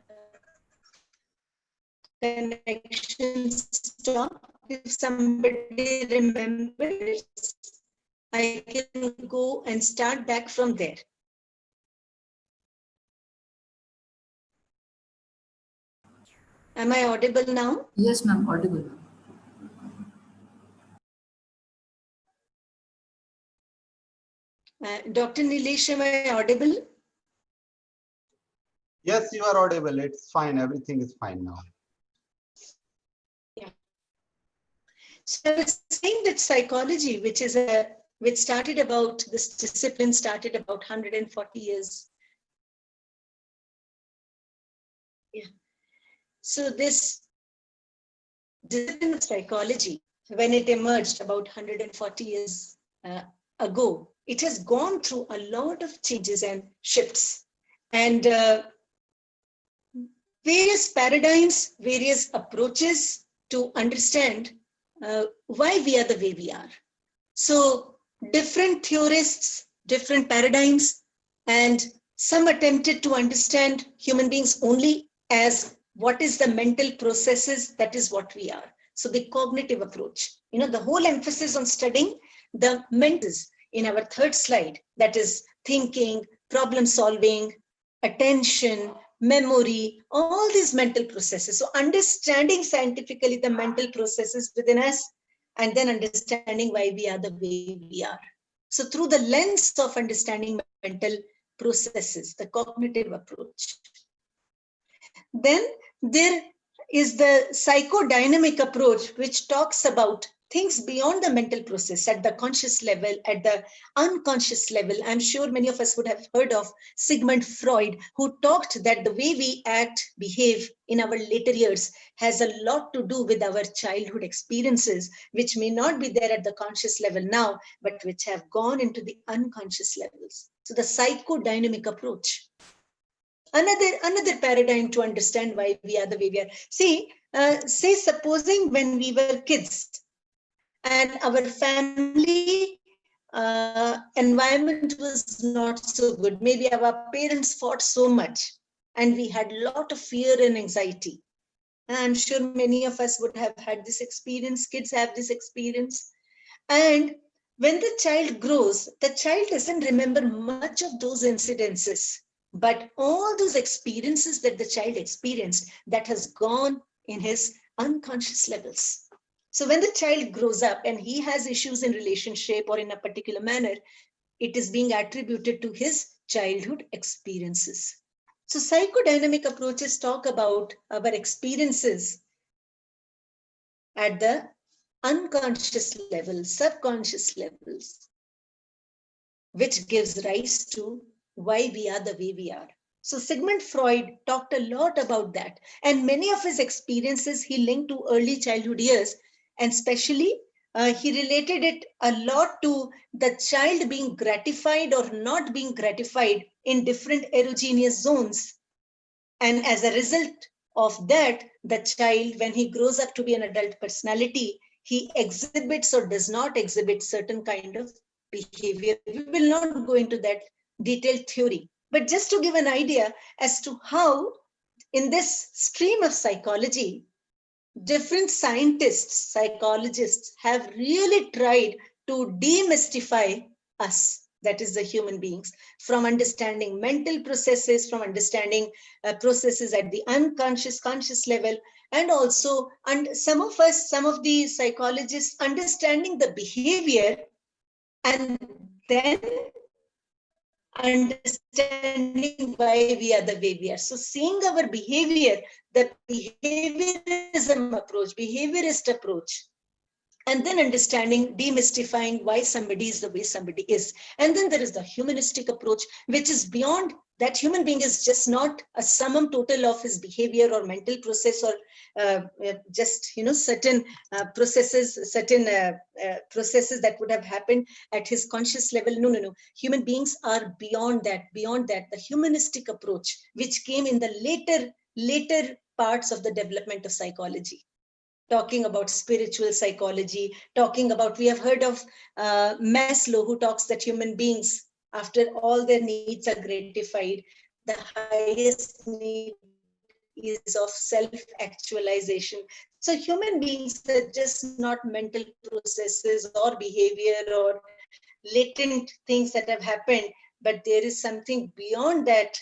connection stopped? If somebody remembers, I can go and start back from there. Am I audible now?
Yes, ma'am, audible.
Dr. Nilesh, am I audible?
Yes, you are audible. It's fine. Everything is fine now.
Yeah. So I was saying that psychology, which started about, this discipline started about 140 years. Yeah. So this discipline of psychology when it emerged about 140 years ago, it has gone through a lot of changes and shifts. And various paradigms, various approaches to understand why we are the way we are. So different theorists, different paradigms, and some attempted to understand human beings only as what is the mental processes, that is what we are. So the cognitive approach, the whole emphasis on studying the mentals in our third slide, that is thinking, problem solving, attention, memory, all these mental processes. So understanding scientifically the mental processes within us, and then understanding why we are the way we are. So through the lens of understanding mental processes, the cognitive approach. Then there is the psychodynamic approach, which talks about things beyond the mental process at the conscious level, at the unconscious level. I'm sure many of us would have heard of Sigmund Freud, who talked that the way we act, behave in our later years has a lot to do with our childhood experiences, which may not be there at the conscious level now, but which have gone into the unconscious levels. So the psychodynamic approach. Another paradigm to understand why we are the way we are. Say supposing when we were kids and our family environment was not so good. Maybe our parents fought so much and we had a lot of fear and anxiety. And I'm sure many of us would have had this experience. Kids have this experience. And when the child grows, the child doesn't remember much of those incidences. But all those experiences that the child experienced, that has gone in his unconscious levels. So when the child grows up and he has issues in relationship or in a particular manner, it is being attributed to his childhood experiences. So psychodynamic approaches talk about our experiences at the unconscious level, subconscious levels, which gives rise to why we are the way we are. So Sigmund Freud talked a lot about that. And many of his experiences he linked to early childhood years. And especially, he related it a lot to the child being gratified or not being gratified in different erogenous zones. And as a result of that, the child, when he grows up to be an adult personality, he exhibits or does not exhibit certain kind of behavior. We will not go into that detailed theory, but just to give an idea as to how in this stream of psychology, different scientists, psychologists have really tried to demystify us, that is the human beings, from understanding mental processes, from understanding processes at the unconscious, conscious level, and also, and some of the psychologists understanding the behavior and then understanding why we are the way we are. So seeing our behavior, the behaviorism approach, behaviorist approach, and then understanding, demystifying why somebody is the way somebody is. And then there is the humanistic approach, which is beyond that. Human being is just not a summum total of his behavior or mental process or just certain processes that would have happened at his conscious level. No. Human beings are beyond that. The humanistic approach, which came in the later parts of the development of psychology. Talking about spiritual psychology, talking about, we have heard of Maslow, who talks that human beings, after all their needs are gratified, the highest need is of self-actualization. So human beings are just not mental processes or behavior or latent things that have happened, but there is something beyond that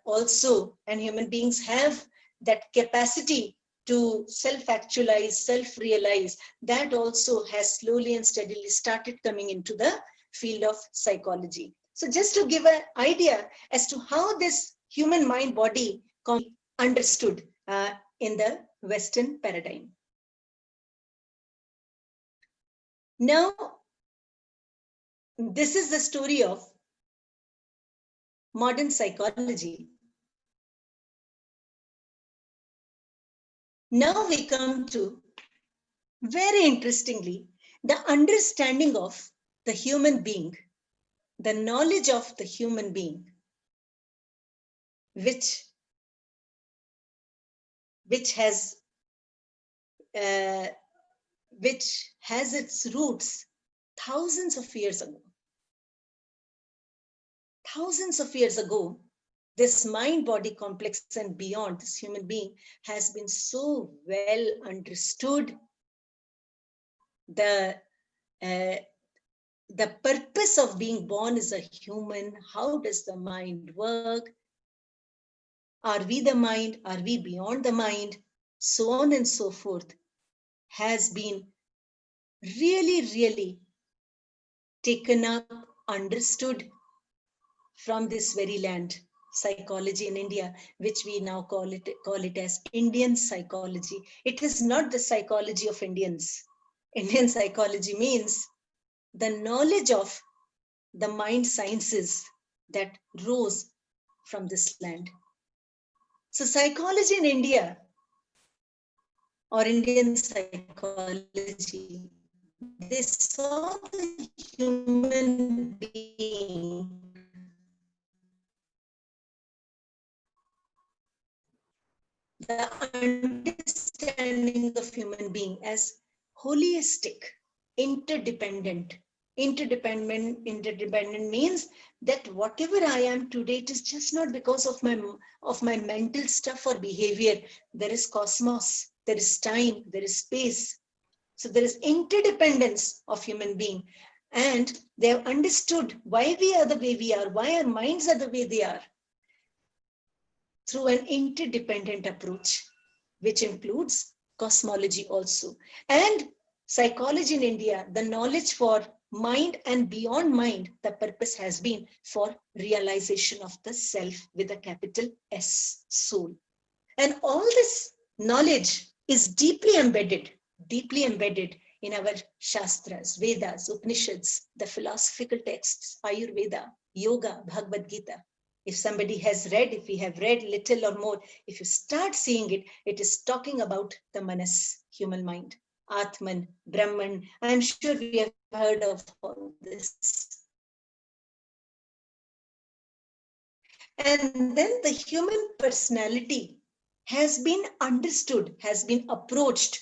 also, and human beings have that capacity to self-actualize, self-realize. That also has slowly and steadily started coming into the field of psychology. So just to give an idea as to how this human mind body can be understood in the Western paradigm. Now, this is the story of modern psychology. Now we come to very interestingly, the understanding of the human being, the knowledge of the human being, which has its roots thousands of years ago. Thousands of years ago, this mind-body complex and beyond, this human being has been so well understood. The purpose of being born as a human, how does the mind work? Are we the mind? Are we beyond the mind? So on and so forth has been really, really taken up, understood from this very land, psychology in India, which we now call it as Indian psychology. It is not the psychology of Indians. Indian psychology means the knowledge of the mind sciences that rose from this land. So psychology in India or Indian psychology, they saw the human being the understanding of human being as holistic, interdependent. Interdependent means that whatever I am today, it is just not because of my mental stuff or behavior. There is cosmos, there is time, there is space. So there is interdependence of human being. And they have understood why we are the way we are, why our minds are the way they are, through an interdependent approach, which includes cosmology also. And psychology in India, the knowledge for mind and beyond mind, the purpose has been for realization of the self with a capital S, soul. And all this knowledge is deeply embedded in our Shastras, Vedas, Upanishads, the philosophical texts, Ayurveda, Yoga, Bhagavad Gita. If somebody has read, if we have read little or more, if you start seeing it, it is talking about the manas, human mind, Atman, Brahman. I'm sure we have heard of all this. And then the human personality has been understood, has been approached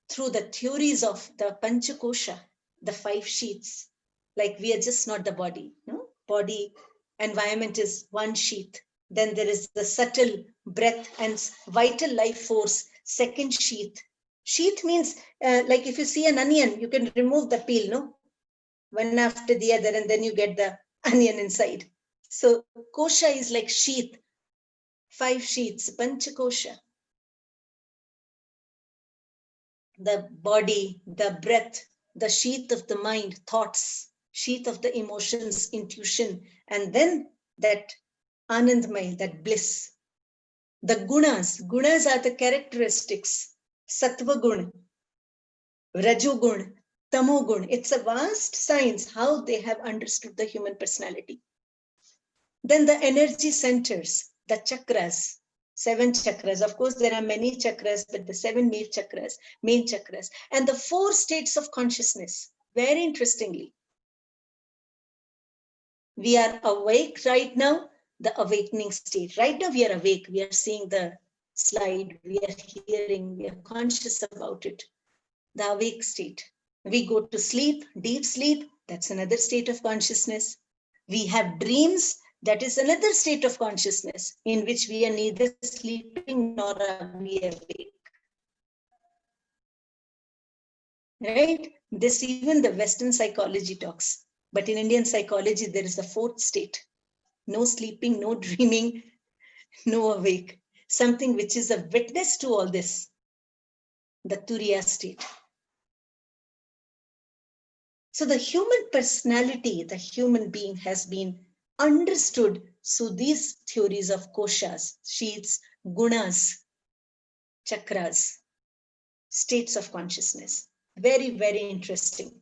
through the theories of the Panchakosha, the 5 sheaths. Like we are just not the body, no? Body, environment is one sheath. Then there is the subtle breath and vital life force, second sheath. Sheath means like if you see an onion, you can remove the peel, no? One after the other, and then you get the onion inside. So kosha is like sheath, 5 sheaths, Panchakosha. The body, the breath, the sheath of the mind, thoughts, sheath of the emotions, intuition, and then that anandmay, that bliss. The gunas are the characteristics, sattva gun, rajogun, tamogun. It's a vast science how they have understood the human personality. Then the energy centers, the chakras, 7 chakras. Of course, there are many chakras, but the 7 main chakras, and the 4 states of consciousness. Very interestingly, we are awake right now, the awakening state. Right now, we are awake. We are seeing the slide. We are hearing. We are conscious about it. The awake state. We go to sleep, deep sleep. That's another state of consciousness. We have dreams. That is another state of consciousness in which we are neither sleeping nor are we awake. Right? This even the Western psychology talks. But in Indian psychology, there is a 4th state. No sleeping, no dreaming, no awake. Something which is a witness to all this. The Turiya state. So the human personality, the human being has been understood through these theories of koshas, sheaths, gunas, chakras, states of consciousness. Very, very interesting.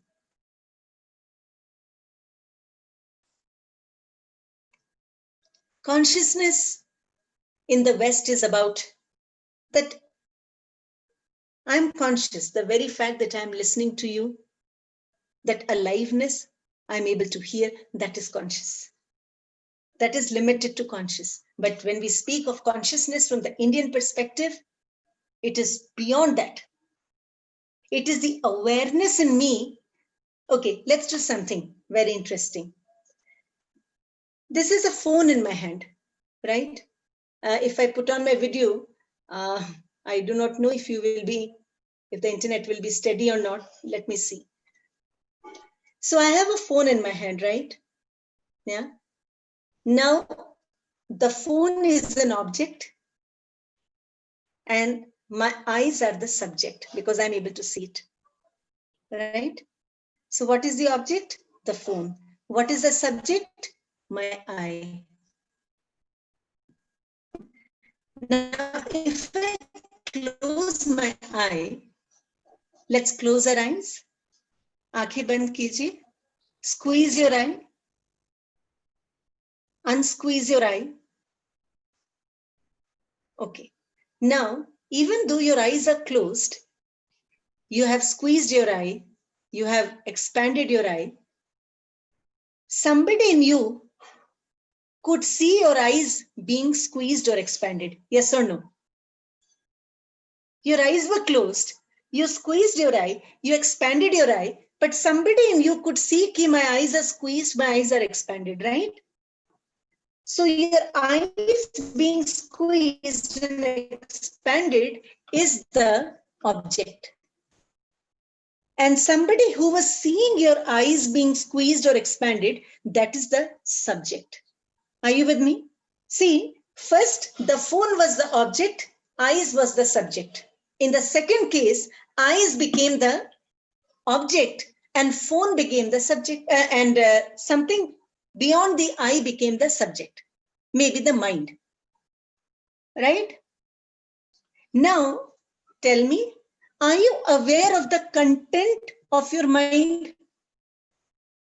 Consciousness in the West is about that I'm conscious. The very fact that I'm listening to you, that aliveness I'm able to hear, that is conscious. That is limited to conscious. But when we speak of consciousness from the Indian perspective, it is beyond that. It is the awareness in me. Okay, let's do something very interesting. This is a phone in my hand, right? If I put on my video, I do not know if if the internet will be steady or not. Let me see. So I have a phone in my hand, right? Yeah. Now, the phone is an object and my eyes are the subject because I'm able to see it, right? So what is the object? The phone. What is the subject? My eye. Now, if I close my eye, let's close our eyes. Aankhein band kijiye. Squeeze your eye. Unsqueeze your eye. Okay. Now, even though your eyes are closed, you have squeezed your eye, you have expanded your eye. Somebody in you could see your eyes being squeezed or expanded. Yes or no? Your eyes were closed. You squeezed your eye, you expanded your eye, but somebody in you could see that my eyes are squeezed, my eyes are expanded, right? So your eyes being squeezed and expanded is the object. And somebody who was seeing your eyes being squeezed or expanded, that is the subject. Are you with me? See, first the phone was the object, eyes was the subject. In the second case, eyes became the object and phone became the subject, and something beyond the eye became the subject, maybe the mind, right? Now, tell me, are you aware of the content of your mind?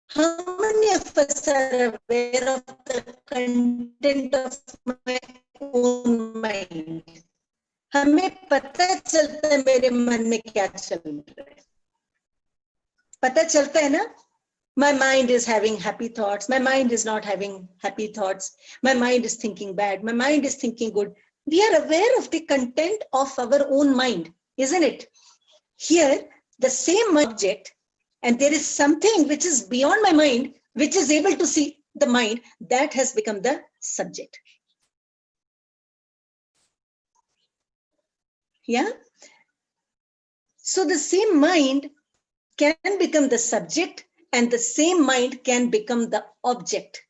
How many of us are aware of the content of my own mind? हमें पता चलता है मेरे मन में क्या चल रहा है. पता चलता है ना? My mind is having happy thoughts. My mind is not having happy thoughts. My mind is thinking bad. My mind is thinking good. We are aware of the content of our own mind, isn't it? Here, the same object, and there is something which is beyond my mind, which is able to see the mind, that has become the subject. Yeah? So the same mind can become the subject and the same mind can become the object.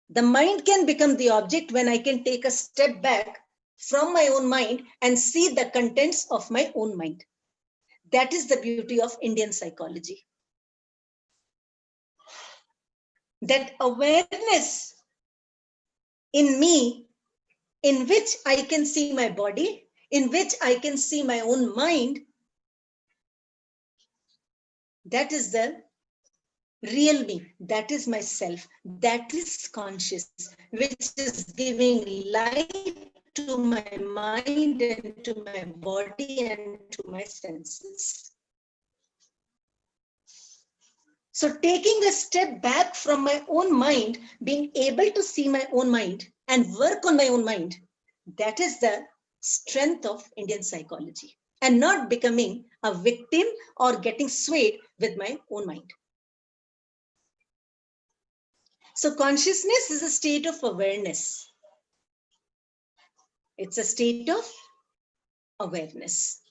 The mind can become the object when I can take a step back from my own mind and see the contents of my own mind. That is the beauty of Indian psychology. That awareness in me, in which I can see my body, in which I can see my own mind, that is the real me, that is myself, that is conscious, which is giving light to my mind and to my body and to my senses. So taking a step back from my own mind, being able to see my own mind and work on my own mind, that is the strength of Indian psychology, and not becoming a victim or getting swayed with my own mind. So consciousness is a state of awareness. It's a state of awareness.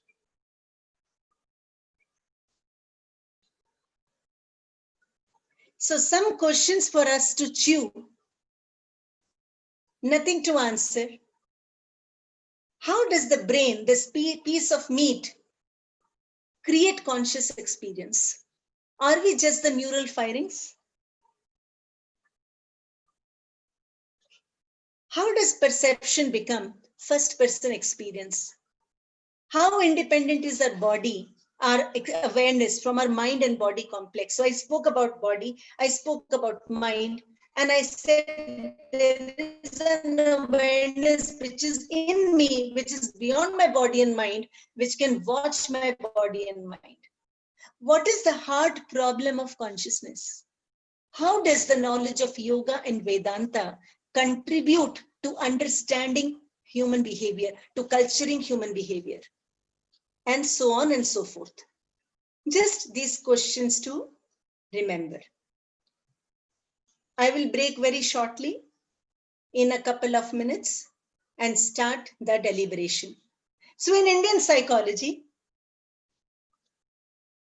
So some questions for us to chew. Nothing to answer. How does the brain, this piece of meat, create conscious experience? Are we just the neural firings? How does perception become first-person experience? How independent is our body, our awareness from our mind and body complex? So I spoke about body, I spoke about mind. And I said, there is an awareness which is in me, which is beyond my body and mind, which can watch my body and mind. What is the hard problem of consciousness? How does the knowledge of yoga and Vedanta contribute to understanding human behavior, to culturing human behavior, and so on and so forth? Just these questions to remember. I will break very shortly in a couple of minutes and start the deliberation. So in Indian psychology,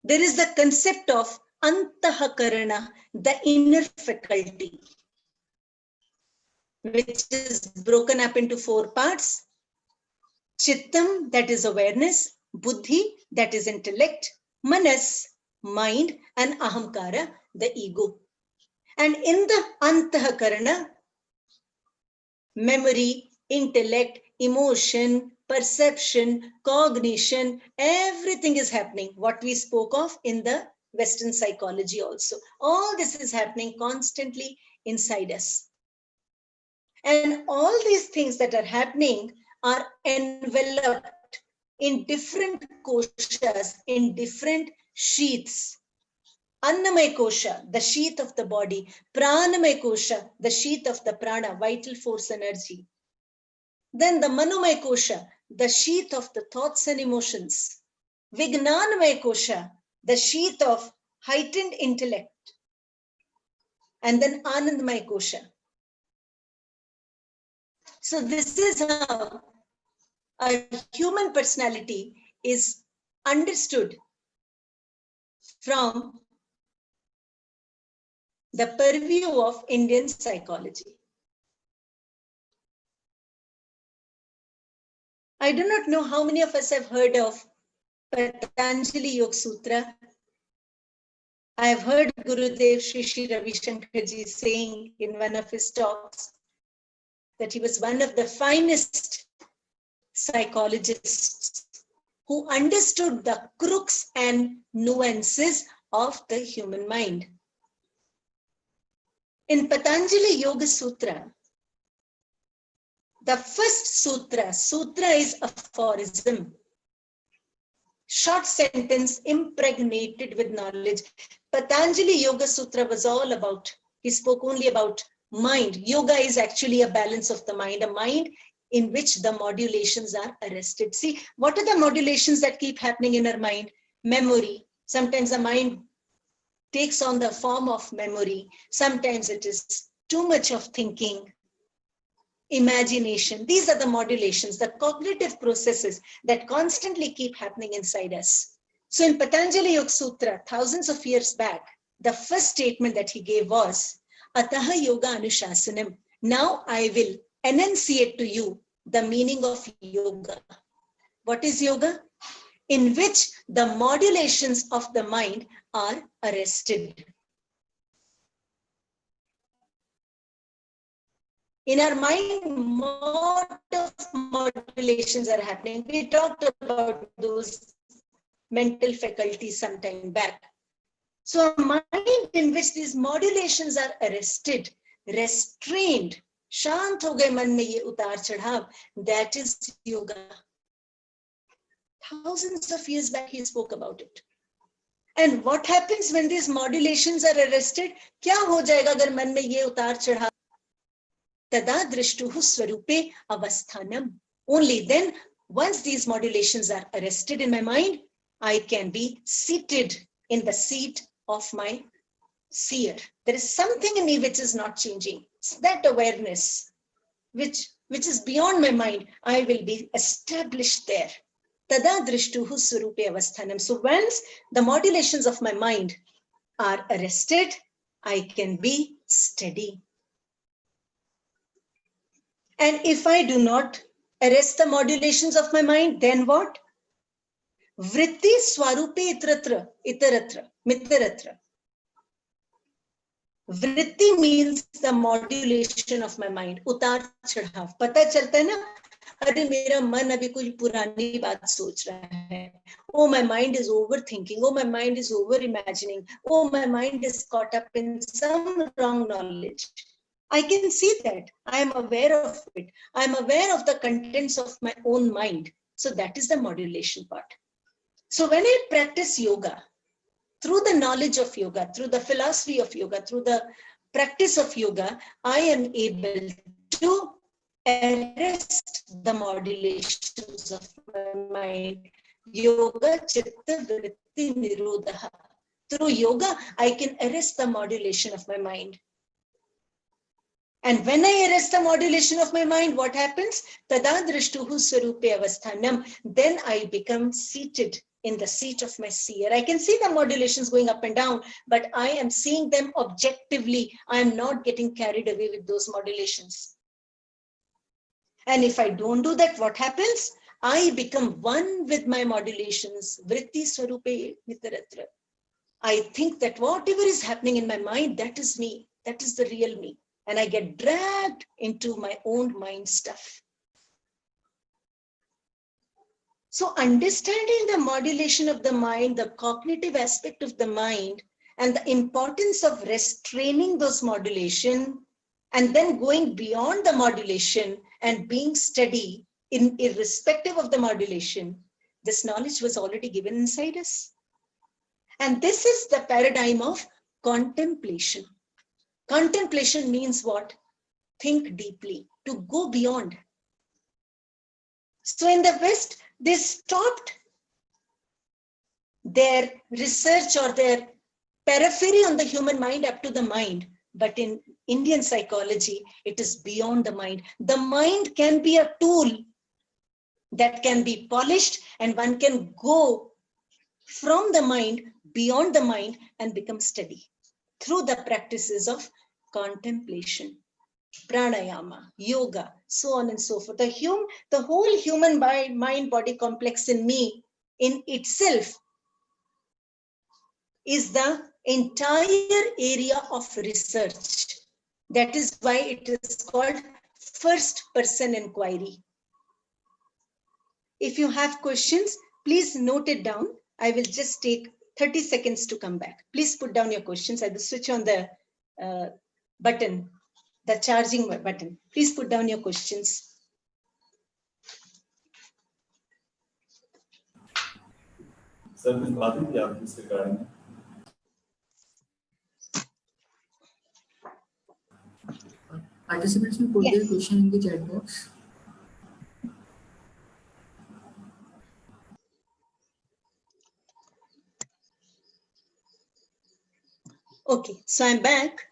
there is the concept of antahakarana, the inner faculty, which is broken up into 4 parts. Chittam, that is awareness, buddhi, that is intellect, manas, mind, and ahamkara, the ego. And in the antahakarana, memory, intellect, emotion, perception, cognition, everything is happening. What we spoke of in the Western psychology also. All this is happening constantly inside us. And all these things that are happening are enveloped in different koshas, in different sheaths. Annamaya kosha, the sheath of the body. Pranamaya kosha, the sheath of the prana, vital force energy. Then the manomaya kosha, the sheath of the thoughts and emotions. Vijnanamaya kosha, the sheath of heightened intellect. And then anandamaya kosha. So this is how a human personality is understood from the purview of Indian psychology. I do not know how many of us have heard of Patanjali Yoga Sutra. I have heard Gurudev Shri Ravi Shankarji saying in one of his talks that he was one of the finest psychologists who understood the crux and nuances of the human mind. In Patanjali Yoga Sutra, the first sutra is aphorism, short sentence impregnated with knowledge. Patanjali Yoga Sutra was all about, he spoke only about mind. Yoga is actually a balance of the mind, a mind in which the modulations are arrested. See, what are the modulations that keep happening in our mind? Memory. Sometimes the mind takes on the form of memory. Sometimes it is too much of thinking. Imagination. These are the modulations, the cognitive processes that constantly keep happening inside us. So in Patanjali Yoga Sutra, thousands of years back, the first statement that he gave was, Ataha Yoga Anushasanam. Now I will enunciate to you the meaning of yoga. What is yoga? In which the modulations of the mind are arrested. In our mind, lot of modulations are happening. We talked about those mental faculties some time back. So a mind in which these modulations are arrested, restrained, shant ho gaye man mein ye utar chadhav, that is yoga. Thousands of years back he spoke about it. And what happens when these modulations are arrested? Kya ho jayega agar man mein ye utar chadhav? Tada drishtuhu swarupe avasthanam. Only then, once these modulations are arrested in my mind, I can be seated in the seat of my seer. There is something in me which is not changing. It's that awareness which is beyond my mind. I will be established there. Tada drishtuhu swarupe avasthanam. So once the modulations of my mind are arrested, I can be steady. And if I do not arrest the modulations of my mind, then what? Vritti swarupe itaratra, mitaratra. Vritti means the modulation of my mind. Utar chadhav. Pata chalta hai na? Arre mera man abhi koi purani baat soch raha hai. Oh, my mind is overthinking. Oh, my mind is over imagining. Oh, my mind is caught up in some wrong knowledge. I can see that. I am aware of it. I am aware of the contents of my own mind. So that is the modulation part. So when I practice yoga, through the knowledge of yoga, through the philosophy of yoga, through the practice of yoga, I am able to arrest the modulations of my mind. Yoga chitta vritti nirodha. Through yoga, I can arrest the modulation of my mind. And when I arrest the modulation of my mind, what happens? Tada drishtuhu swarupe avasthanam. Then I become seated in the seat of my seer. I can see the modulations going up and down, but I am seeing them objectively. I am not getting carried away with those modulations. And if I don't do that, what happens? I become one with my modulations. Vritti swarupe nitaratra. I think that whatever is happening in my mind, that is me. That is the real me. And I get dragged into my own mind stuff. So understanding the modulation of the mind, the cognitive aspect of the mind, and the importance of restraining those modulation, and then going beyond the modulation and being steady irrespective of the modulation, this knowledge was already given inside us. And this is the paradigm of contemplation. Contemplation means what? Think deeply, to go beyond. So in the West, they stopped their research or their periphery on the human mind up to the mind. But in Indian psychology, it is beyond the mind. The mind can be a tool that can be polished, and one can go from the mind, beyond the mind, and become steady through the practices of contemplation, pranayama, yoga, so on and so forth. The whole human mind-body complex in me, in itself, is the entire area of research. That is why it is called first-person inquiry. If you have questions, please note it down. I will just take 30 seconds to come back. Please put down your questions. I will switch on the button, the charging button. Please put down your questions.
Sir, कुछ बात है क्या इसके regarding?
Participants may put their question in the chat box.
Okay, so I'm back.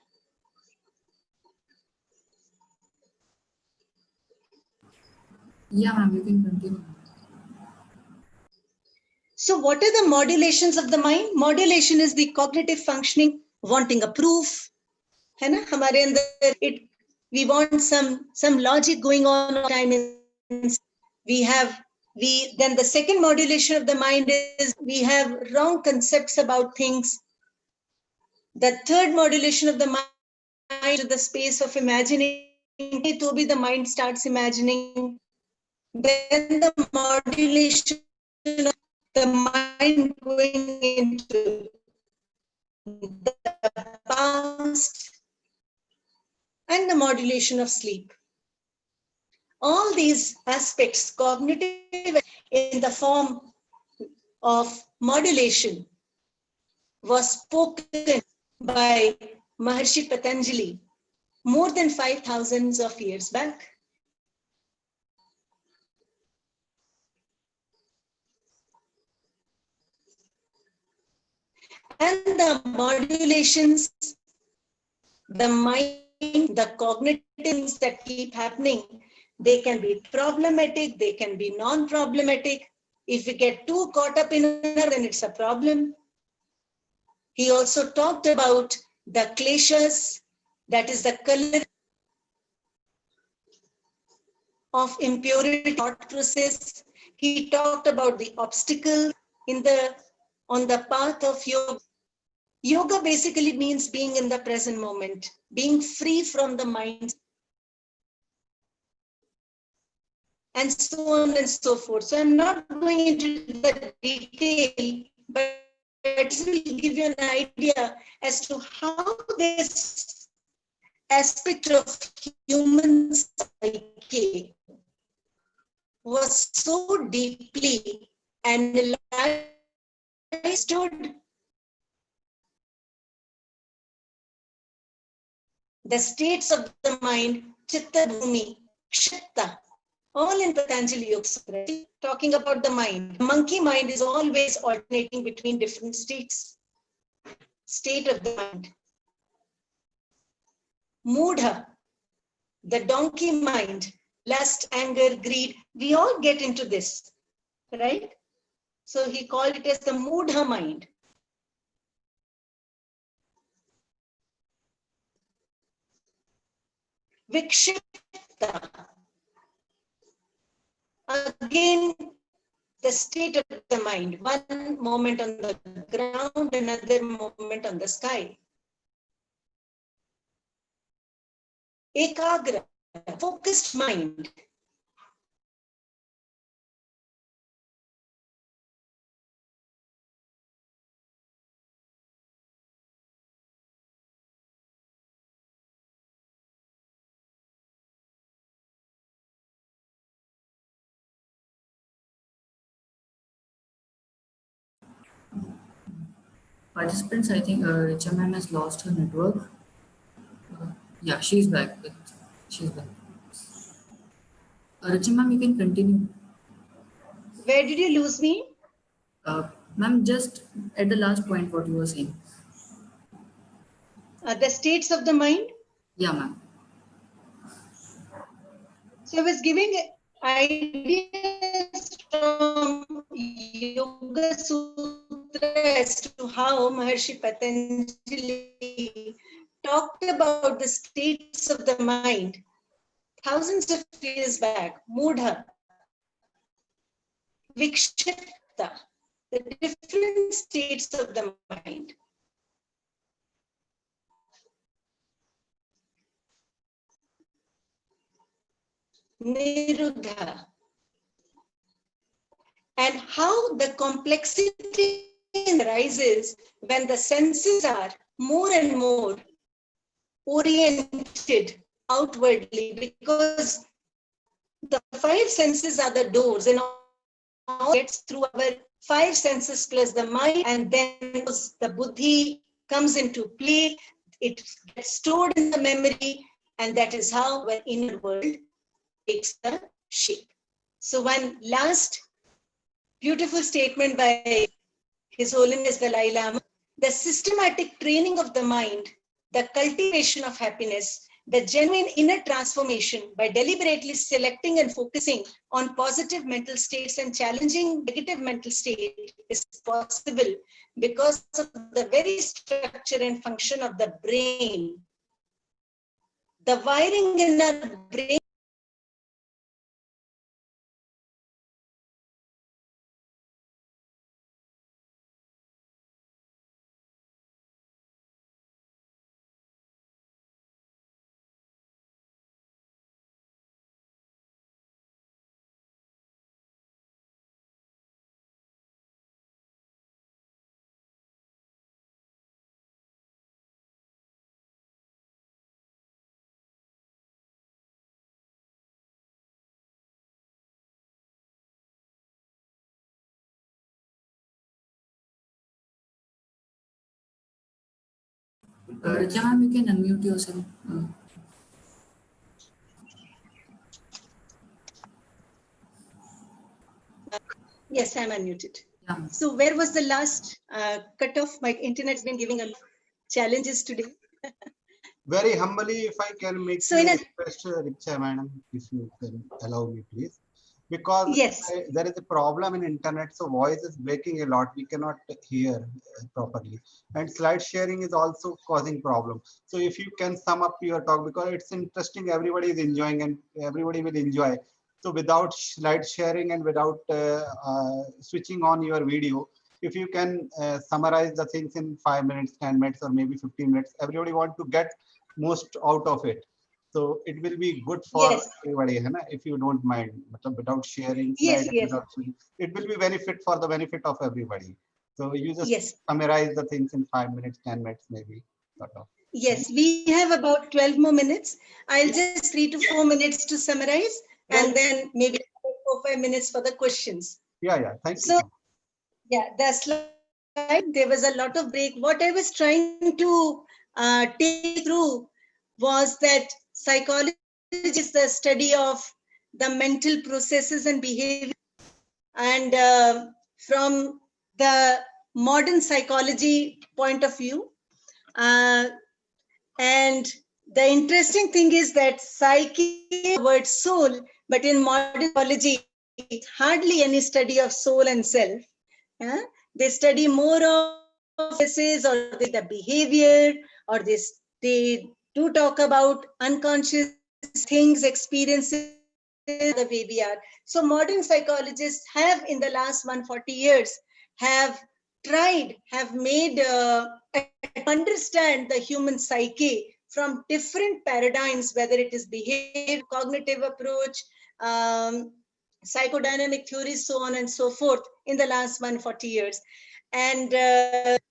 Yeah, ma'am, you can continue.
So what are the modulations of the mind? Modulation is the cognitive functioning, wanting a proof. है ना? हमारे अंदर we want some logic going on all the time. Then the second modulation of the mind is we have wrong concepts about things. The third modulation of the mind is the space of imagining. To be the mind starts imagining. Then the modulation of the mind going into the past, and the modulation of sleep. All these aspects, cognitive in the form of modulation, was spoken by Maharshi Patanjali more than 5,000 of years back. And the modulations, the mind, the cognitive things that keep happening, they can be problematic, they can be non-problematic. If we get too caught up in it, then it's a problem. He also talked about the kleshas, that is the color of impurity thought process. He talked about the obstacles on the path of yoga. Yoga basically means being in the present moment, being free from the mind, and so on and so forth. So I'm not going into the detail, but it will give you an idea as to how this aspect of human psyche was so deeply understood. The states of the mind, Chitta Bhumi, Kshitta, all in Patanjali Yoga Sutra, talking about the mind. The monkey mind is always alternating between different states. State of the mind. Mudha, the donkey mind, lust, anger, greed, we all get into this, right? So he called it as the Mudha mind. Vikshipta, again, the state of the mind, one moment on the ground, another moment on the sky. Ekagra, focused mind.
Participants, I think Richa ma'am has lost her network. Yeah, she's back. She's back. Richa ma'am, you can continue.
Where did you lose me?
Ma'am, just at the last point, what you were saying.
The states of the mind.
Yeah, ma'am.
So I was giving ideas from Yoga Sutra as to how Maharshi Patanjali talked about the states of the mind thousands of years back. Mudha, Vikshipta, the different states of the mind. Niruddha, and how the complexity arises when the senses are more and more oriented outwardly, because the five senses are the doors and all gets through our five senses plus the mind, and then the buddhi comes into play. It gets stored in the memory, and that is how our inner world takes the shape. So one last beautiful statement by His Holiness Dalai Lama: the systematic training of the mind, the cultivation of happiness, the genuine inner transformation by deliberately selecting and focusing on positive mental states and challenging negative mental state is possible because of the very structure and function of the brain. The wiring in our brain
Richa ma'am, you can unmute yourself.
Yes, I'm unmuted.
Yeah.
So where was the last cut off? My internet's been giving a challenges today.
Very humbly, if I can make
So
you
in
a
a,
request, Richa madam, if you can allow me, please. Because
yes,
there is a problem in internet, so voice is breaking a lot. We cannot hear properly, and slide sharing is also causing problem. So if you can sum up your talk, because it's interesting, everybody is enjoying and everybody will enjoy. So without slide sharing and without switching on your video, if you can summarize the things in 5 minutes, 10 minutes, or maybe 15 minutes, everybody want to get most out of it. So it will be good for
yes,
everybody, है ना? If you don't mind, मतलब without sharing slide
yes,
and
yes,
without switching, it will be benefit for the benefit of everybody. So you just
yes.
summarize the things in 5 minutes, 10 minutes, maybe. sort of.
Yes, we have about 12 more minutes. I'll just 3 to 4 minutes to summarize, and then maybe 4 or 5 minutes for the questions.
Yeah, thank you.
So, yeah, the slide, there was a lot of break. What I was trying to take through was that psychology is the study of the mental processes and behavior. And from the modern psychology point of view, and the interesting thing is that psyche is the word soul, but in modern psychology, hardly any study of soul and self. They study more of processes or the behavior, or they do talk about unconscious things, experiences, the way we are. So modern psychologists have in the last 140 years have made understand the human psyche from different paradigms, whether it is behavior, cognitive approach, psychodynamic theories, so on and so forth, in the last 140 years. And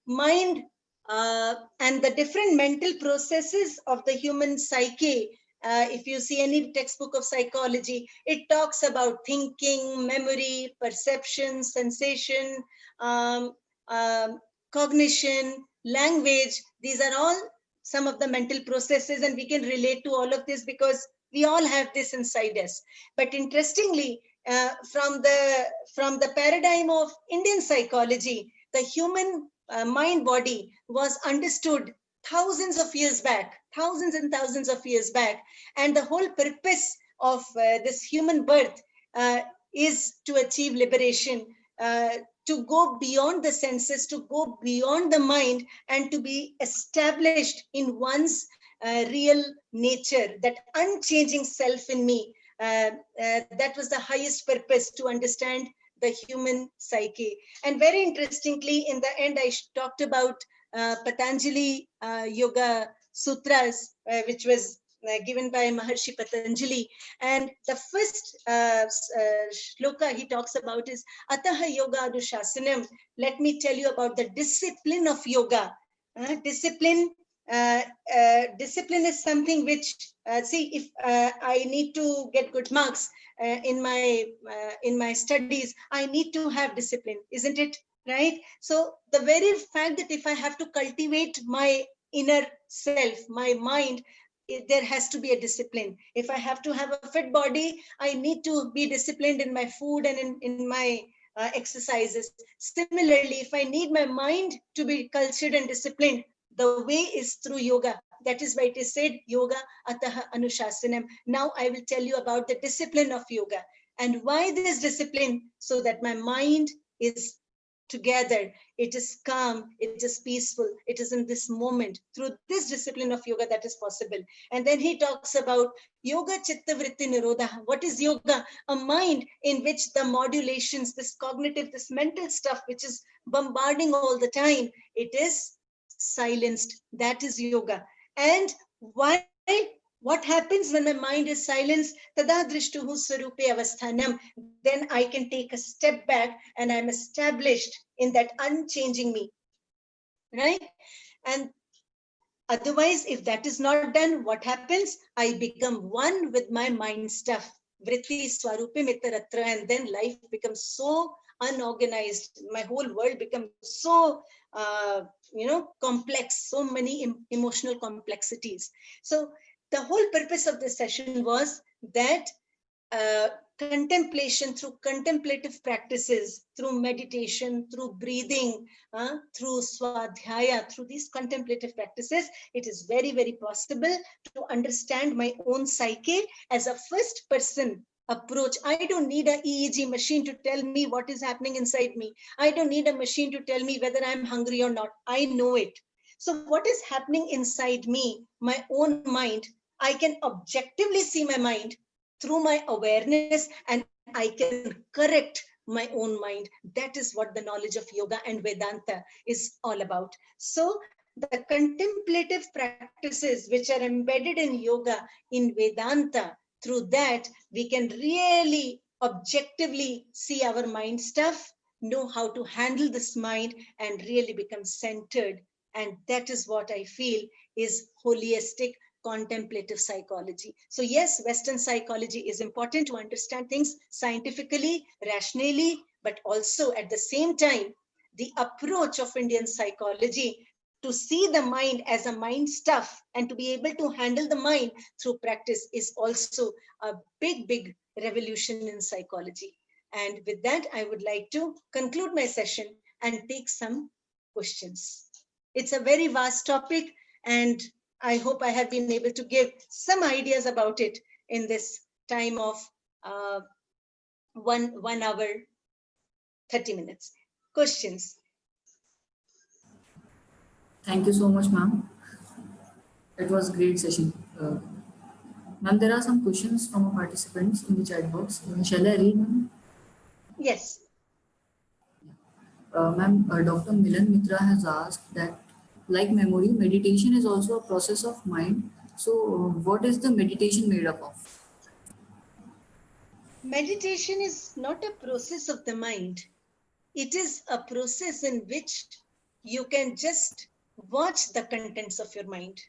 mind and the different mental processes of the human psyche, if you see any textbook of psychology, it talks about thinking, memory, perception, sensation, um, um, cognition, language. These are all some of the mental processes, and we can relate to all of this because we all have this inside us. But interestingly, from the paradigm of Indian psychology, the human mind body was understood thousands of years back, thousands and thousands of years back, and the whole purpose of this human birth is to achieve liberation, to go beyond the senses, to go beyond the mind, and to be established in one's real nature, that unchanging self in me. That was the highest purpose, to understand the human psyche. And very interestingly, in the end, I talked about Patanjali Yoga Sutras, which was given by Maharshi Patanjali. And the first shloka he talks about is Ataha Yoga Anushasanam. Let me tell you about the discipline of yoga. Discipline is something which, see, if I need to get good marks in my studies, I need to have discipline, isn't it? Right? So the very fact that if I have to cultivate my inner self, my mind, there has to be a discipline. If I have to have a fit body, I need to be disciplined in my food and in my exercises. Similarly, if I need my mind to be cultured and disciplined, the way is through yoga. That is why it is said, yoga ataha anushasanam. Now I will tell you about the discipline of yoga. And why this discipline? So that my mind is together, it is calm, it is peaceful, it is in this moment. Through this discipline of yoga, that is possible. And then he talks about yoga chitta vritti nirodha. What is yoga? A mind in which the modulations, this cognitive, this mental stuff, which is bombarding all the time, it is silenced. That is yoga. And why? What happens when my mind is silenced? Tada drishtuhu swarupe avasthanam. Then I can take a step back and I'm established in that unchanging me. Right? And otherwise, if that is not done, what happens? I become one with my mind stuff. Vritti swarupe mitaratra. And then life becomes so unorganized. My whole world becomes so complex, so many emotional complexities. So the whole purpose of this session was that contemplation, through contemplative practices, through meditation, through breathing, through swadhyaya, through these contemplative practices, it is very, very possible to understand my own psyche as a first person approach. I don't need an EEG machine to tell me what is happening inside me. I don't need a machine to tell me whether I'm hungry or not. I know it. So what is happening inside me, my own mind, I can objectively see my mind through my awareness, and I can correct my own mind. That is what the knowledge of yoga and Vedanta is all about. So the contemplative practices which are embedded in yoga, in Vedanta, through that we can really objectively see our mind stuff, know how to handle this mind, and really become centered And that is what I feel is holistic contemplative psychology. So yes, Western psychology is important to understand things scientifically, rationally, but also at the same time, the approach of Indian psychology to see the mind as a mind stuff and to be able to handle the mind through practice is also a big, big revolution in psychology. And with that, I would like to conclude my session and take some questions. It's a very vast topic, and I hope I have been able to give some ideas about it in this time of 1 hour, 30 minutes. Questions?
Thank you so much, ma'am. It was a great session. Ma'am, there are some questions from our participants in the chat box. Shall I read them?
Yes.
Ma'am, Dr. Milan Mitra has asked that, like memory, meditation is also a process of mind. So, what is the meditation made up of?
Meditation is not a process of the mind. It is a process in which you can just watch the contents of your mind.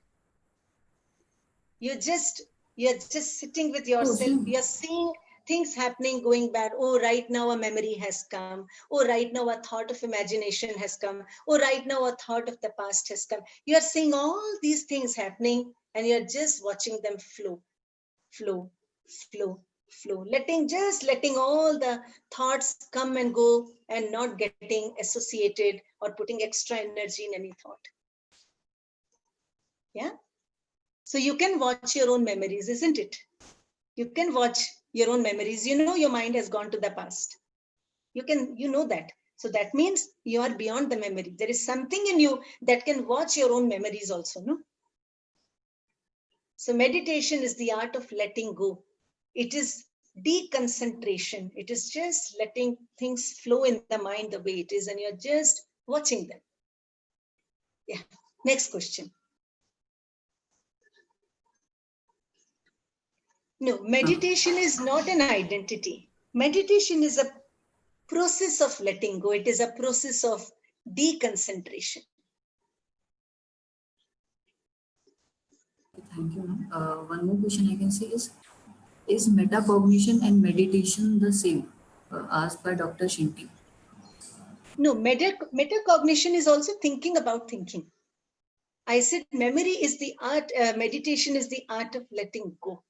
You're just sitting with yourself. You're seeing things happening, going bad. Oh, right now a memory has come. Oh, right now a thought of imagination has come. Oh, right now a thought of the past has come. You're seeing all these things happening and you're just watching them flow, flow, flow, flow. Letting all the thoughts come and go and not getting associated or putting extra energy in any thought. Yeah. So you can watch your own memories, isn't it? You can watch your own memories. You know your mind has gone to the past. You know that. So that means you are beyond the memory. There is something in you that can watch your own memories also, no? So meditation is the art of letting go. It is deconcentration. It is just letting things flow in the mind the way it is, and you're just watching them. Yeah. Next question. No, meditation is not an identity. Meditation is a process of letting go. It is a process of deconcentration.
Thank you, ma'am. One more question I can say is metacognition and meditation the same? Asked by Dr. Shinti.
No, metacognition is also thinking about thinking. I said memory is the art, meditation is the art of letting go.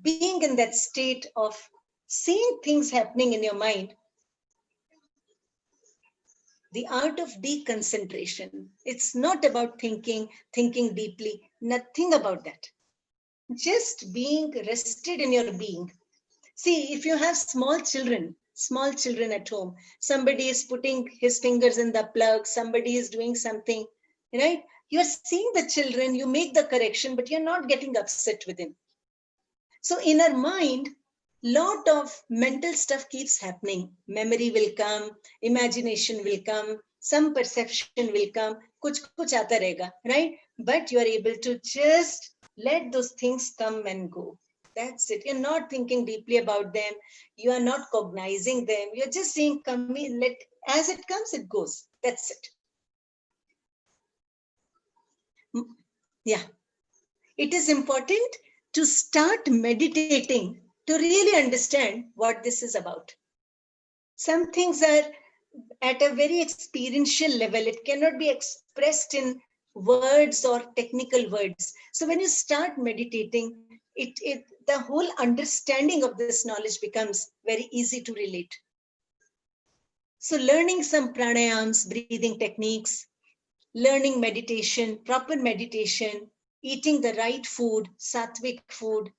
Being in that state of seeing things happening in your mind, the art of deconcentration. It's not about thinking deeply, nothing about that. Just being rested in your being. See, if you have small children at home, somebody is putting his fingers in the plug, somebody is doing something, right? You're seeing the children, you make the correction, but you're not getting upset with him. So in our mind, lot of mental stuff keeps happening. Memory will come, imagination will come, some perception will come, kuch aata rahega, right? But you are able to just let those things come and go. That's it. You're not thinking deeply about them. You are not cognizing them. You're just saying, come in, as it comes, it goes. That's it. Yeah. It is important to start meditating to really understand what this is about. Some things are at a very experiential level. It cannot be expressed in words or technical words. So when you start meditating, the whole understanding of this knowledge becomes very easy to relate. So learning some pranayams, breathing techniques, learning meditation, proper meditation, eating the right food, sattvic food,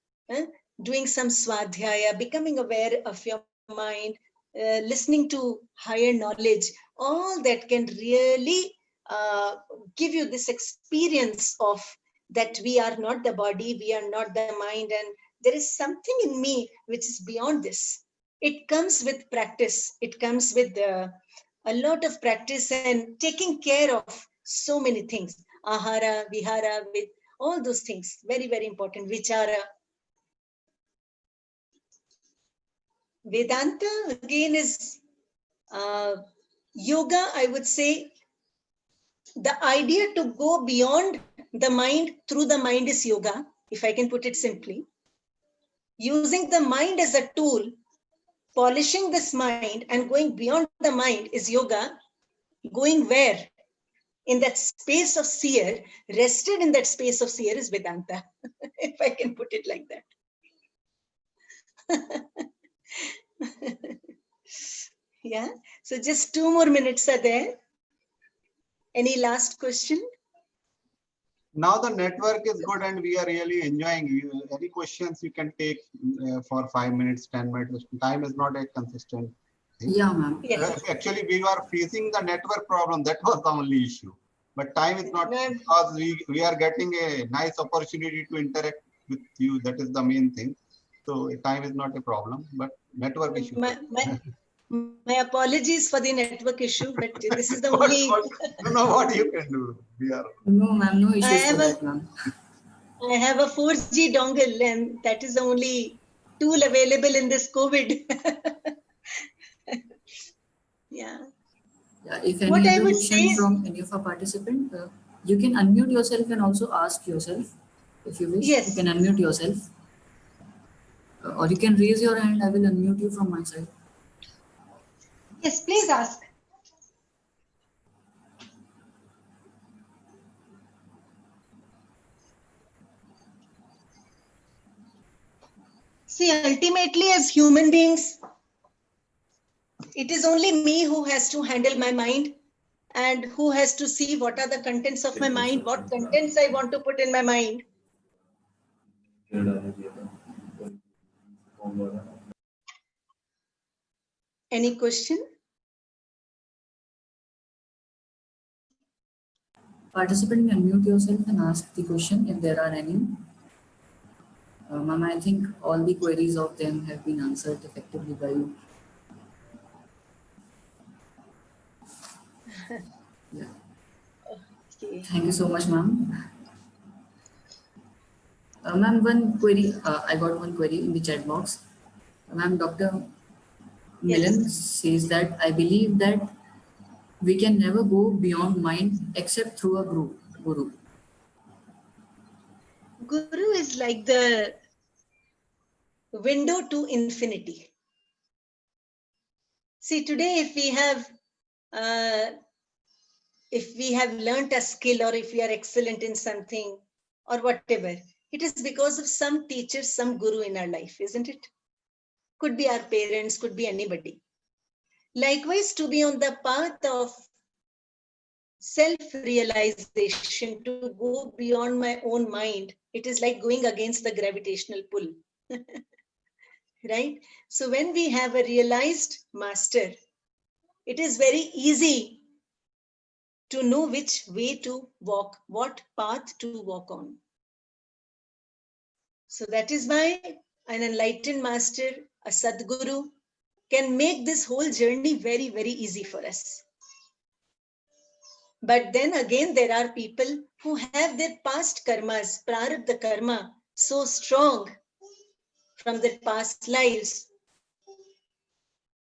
doing some swadhyaya, becoming aware of your mind, listening to higher knowledge, all that can really give you this experience of that we are not the body, we are not the mind, and there is something in me which is beyond this. It comes with practice. It comes with a lot of practice and taking care of so many things. Ahara, vihara, with all those things. Very, very important. Vichara. Vedanta, again, is yoga, I would say. the idea to go beyond the mind through the mind is yoga, if I can put it simply. Using the mind as a tool, polishing this mind and going beyond the mind is yoga. Going where? In that space of seer, rested in that space of seer is Vedanta, if I can put it like that. Yeah, so just 2 more minutes are there. Any last question?
Now the network is good and we are really enjoying. Any questions you can take for 5 minutes, 10 minutes. Time is not a consistent thing.
Yeah, ma'am.
Yes.
Actually, we are facing the network problem. That was the only issue. But time is not, because we are getting a nice opportunity to interact with you. That is the main thing. So time is not a problem, but network issue.
My apologies for the network issue, but this is the only.
No, what you can do. We are.
No, ma'am, no issues for that, ma'am.
I have a 4G dongle, and that is the only tool available in this COVID. Yeah.
Yeah, if any other question from any of our participants, you can unmute yourself and also ask yourself, if you wish.
Yes.
You can unmute yourself. Or you can raise your hand. I will unmute you from my side.
Yes, please ask. See, ultimately, as human beings, it is only me who has to handle my mind and who has to see what are the contents of my mind, what contents I want to put in my mind. Any question?
Participant, unmute yourself and ask the question if there are any. Ma'am, I think all the queries of them have been answered effectively by you. Yeah.
Okay.
Thank you so much, ma'am. Ma'am, one query, I got one query in the chat box. Ma'am, Dr. Milan says that I believe that we can never go beyond mind except through a guru.
Guru is like the window to infinity. See, today, if we have learnt a skill, or if we are excellent in something or whatever, it is because of some teacher, some guru in our life, isn't it? Could be our parents, could be anybody. Likewise, to be on the path of self-realization, to go beyond my own mind, it is like going against the gravitational pull. Right? So when we have a realized master, it is very easy to know which way to walk, what path to walk on. So that is why an enlightened master, a Sadguru, can make this whole journey very, very easy for us. But then again, there are people who have their past karmas, prarabdha karma, so strong from their past lives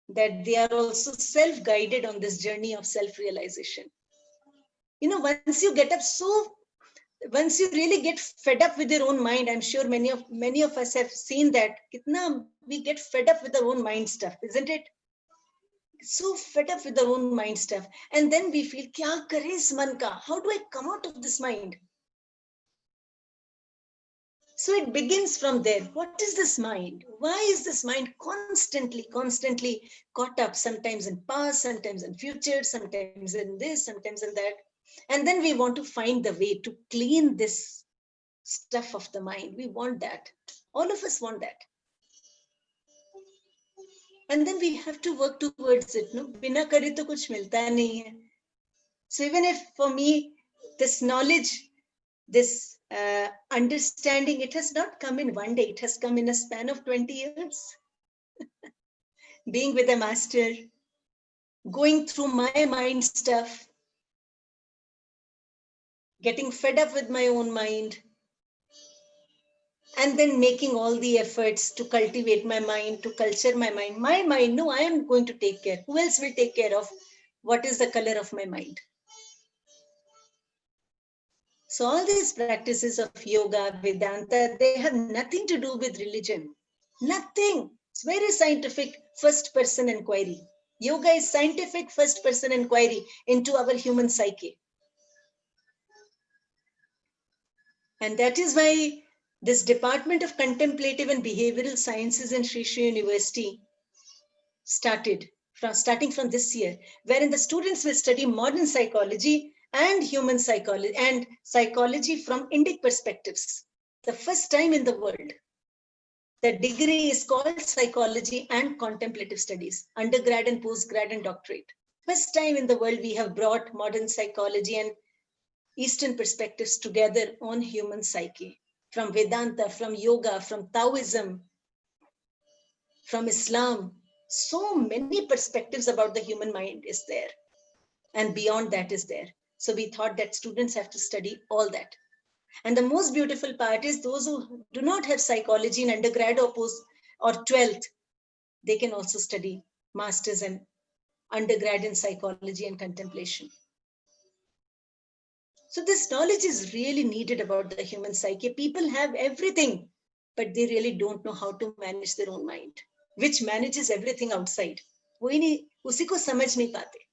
that they are also self-guided on this journey of self-realization. You know, once you really get fed up with your own mind, I'm sure many of us have seen that, we get fed up with our own mind stuff, isn't it? So fed up with our own mind stuff. And then we feel, kya kare is man ka? How do I come out of this mind? So it begins from there. What is this mind? Why is this mind constantly caught up, sometimes in past, sometimes in future, sometimes in this, sometimes in that? And then we want to find the way to clean this stuff of the mind. We want that. All of us want that. And then we have to work towards it. No? Bina kare to kuch milta nahi hai. So even if for me, this knowledge, this understanding, it has not come in one day. It has come in a span of 20 years. Being with a master, going through my mind stuff, getting fed up with my own mind, and then making all the efforts to cultivate my mind, to culture my mind. My mind, no, I am going to take care. Who else will take care of what is the color of my mind? So all these practices of yoga, Vedanta, they have nothing to do with religion. Nothing. It's very scientific first person inquiry. Yoga is scientific first person inquiry into our human psyche. And that is why this Department of Contemplative and Behavioral Sciences in Sri Sri University starting from this year, wherein the students will study modern psychology and human psychology and psychology from Indic perspectives. The first time in the world. The degree is called Psychology and Contemplative Studies, undergrad and postgrad and doctorate. First time in the world we have brought modern psychology and Eastern perspectives together on human psyche. From Vedanta, from yoga, from Taoism, from Islam. So many perspectives about the human mind is there. And beyond that is there. So we thought that students have to study all that. And the most beautiful part is those who do not have psychology in undergrad or 12th, they can also study masters and undergrad in psychology and contemplation. So this knowledge is really needed about the human psyche. People have everything, but they really don't know how to manage their own mind, which manages everything outside. वो ही नहीं, उसी को समझ नहीं पाते.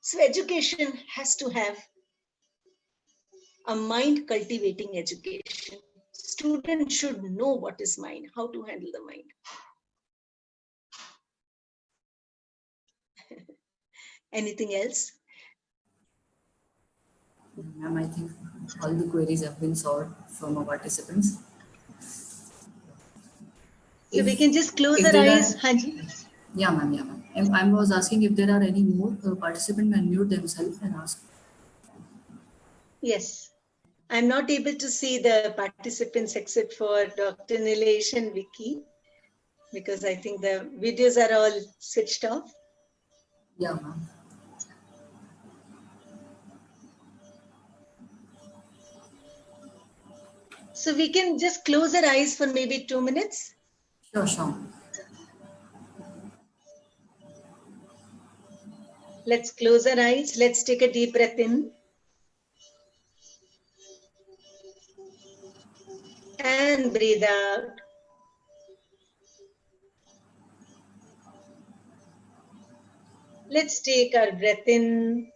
So education has to have a mind cultivating education. Students should know what is mind, how to handle the mind. Anything else?
Ma'am, I think all the queries have been solved from our participants.
So we can just close our eyes.
Yeah, ma'am. Yeah, ma'am. I was asking if there are any more participants, and mute themselves and ask.
Yes. I'm not able to see the participants except for Dr. Nilesh and Vicky, because I think the videos are all switched off.
Yeah, ma'am.
So we can just close our eyes for maybe 2 minutes.
Sure, sure.
Let's close our eyes. Let's take a deep breath in. And breathe out. Let's take our breath in.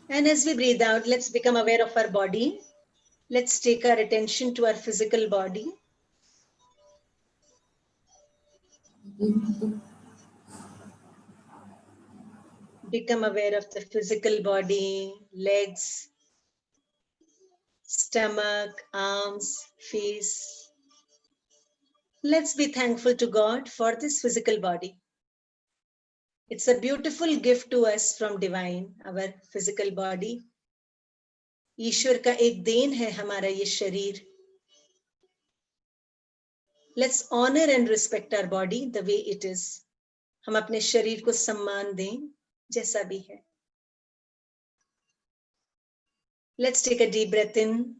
And as we breathe out, let's become aware of our body. Let's take our attention to our physical body. Become aware of the physical body, legs, stomach, arms, face. Let's be thankful to God for this physical body. It's a beautiful gift to us from divine, our physical body. ईश्वर का एक then है हमारा ये शरीर. Let's honor and respect our body the way it is. हम अपने शरीर को सम्मान दें जैसा भी है. Let's take a deep breath in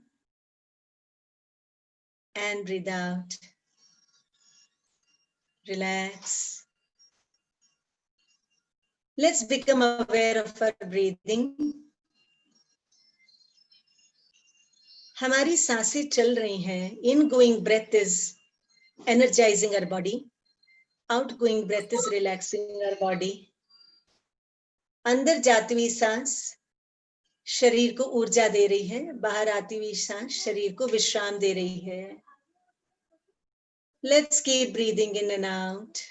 and breathe out. Relax. Let's become aware of our breathing. हमारी सांसें चल रही हैं. Ingoing breath is energizing our body. Outgoing breath is relaxing our body. अंदर जाती हुई सांस शरीर को ऊर्जा दे रही है. बाहर आती हुई सांस शरीर को विश्राम दे रही है. Let's keep breathing in and out.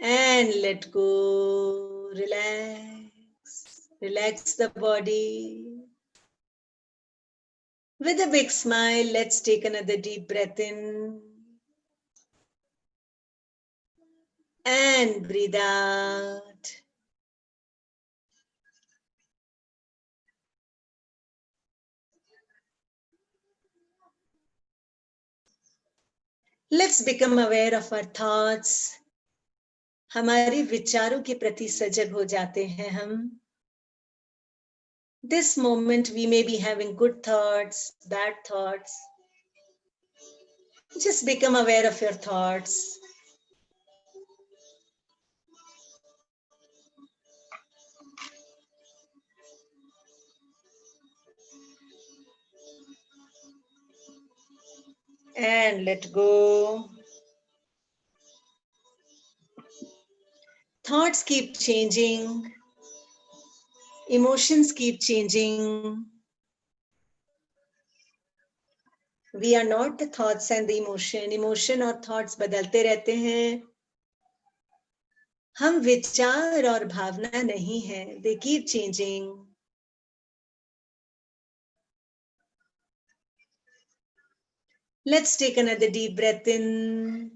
And let go. Relax. Relax the body. With a big smile, let's take another deep breath in. And breathe out. Let's become aware of our thoughts. हमारे विचारों के प्रति सजग हो जाते हैं हम. This moment we may be having good thoughts, bad thoughts. Just become aware of your thoughts. And let go. Thoughts keep changing. Emotions keep changing. We are not the thoughts and the emotion. Emotion और thoughts बदलते रहते हैं. हम विचार और भावना नहीं है. They keep changing. Let's take another deep breath in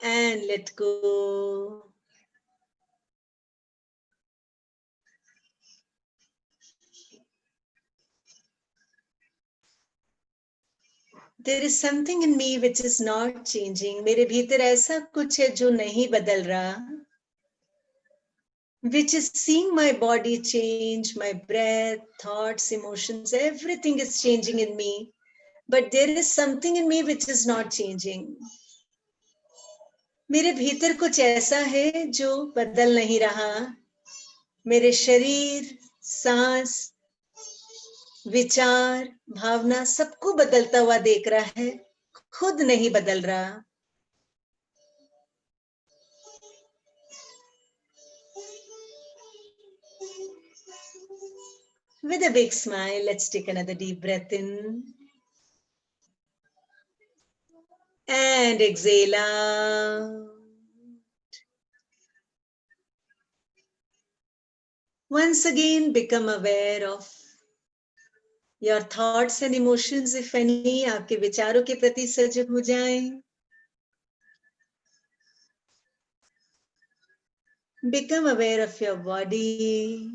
and let go. There is something in me which is not changing. मेरे भीतर ऐसा कुछ है जो नहीं बदल रहा. Which is seeing my body change, my breath, thoughts, emotions, everything is changing in me. But there is something in me which is not changing. मेरे भीतर कुछ ऐसा है जो बदल नहीं रहा. मेरे शरीर, सांस, विचार, भावना सबको बदलता हुआ देख रहा है. खुद नहीं बदल रहा. With a big smile, let's take another deep breath in. And exhale out. Once again, become aware of your thoughts and emotions, if any. आपके विचारों के प्रति सजग हो जाएं. Become aware of your body,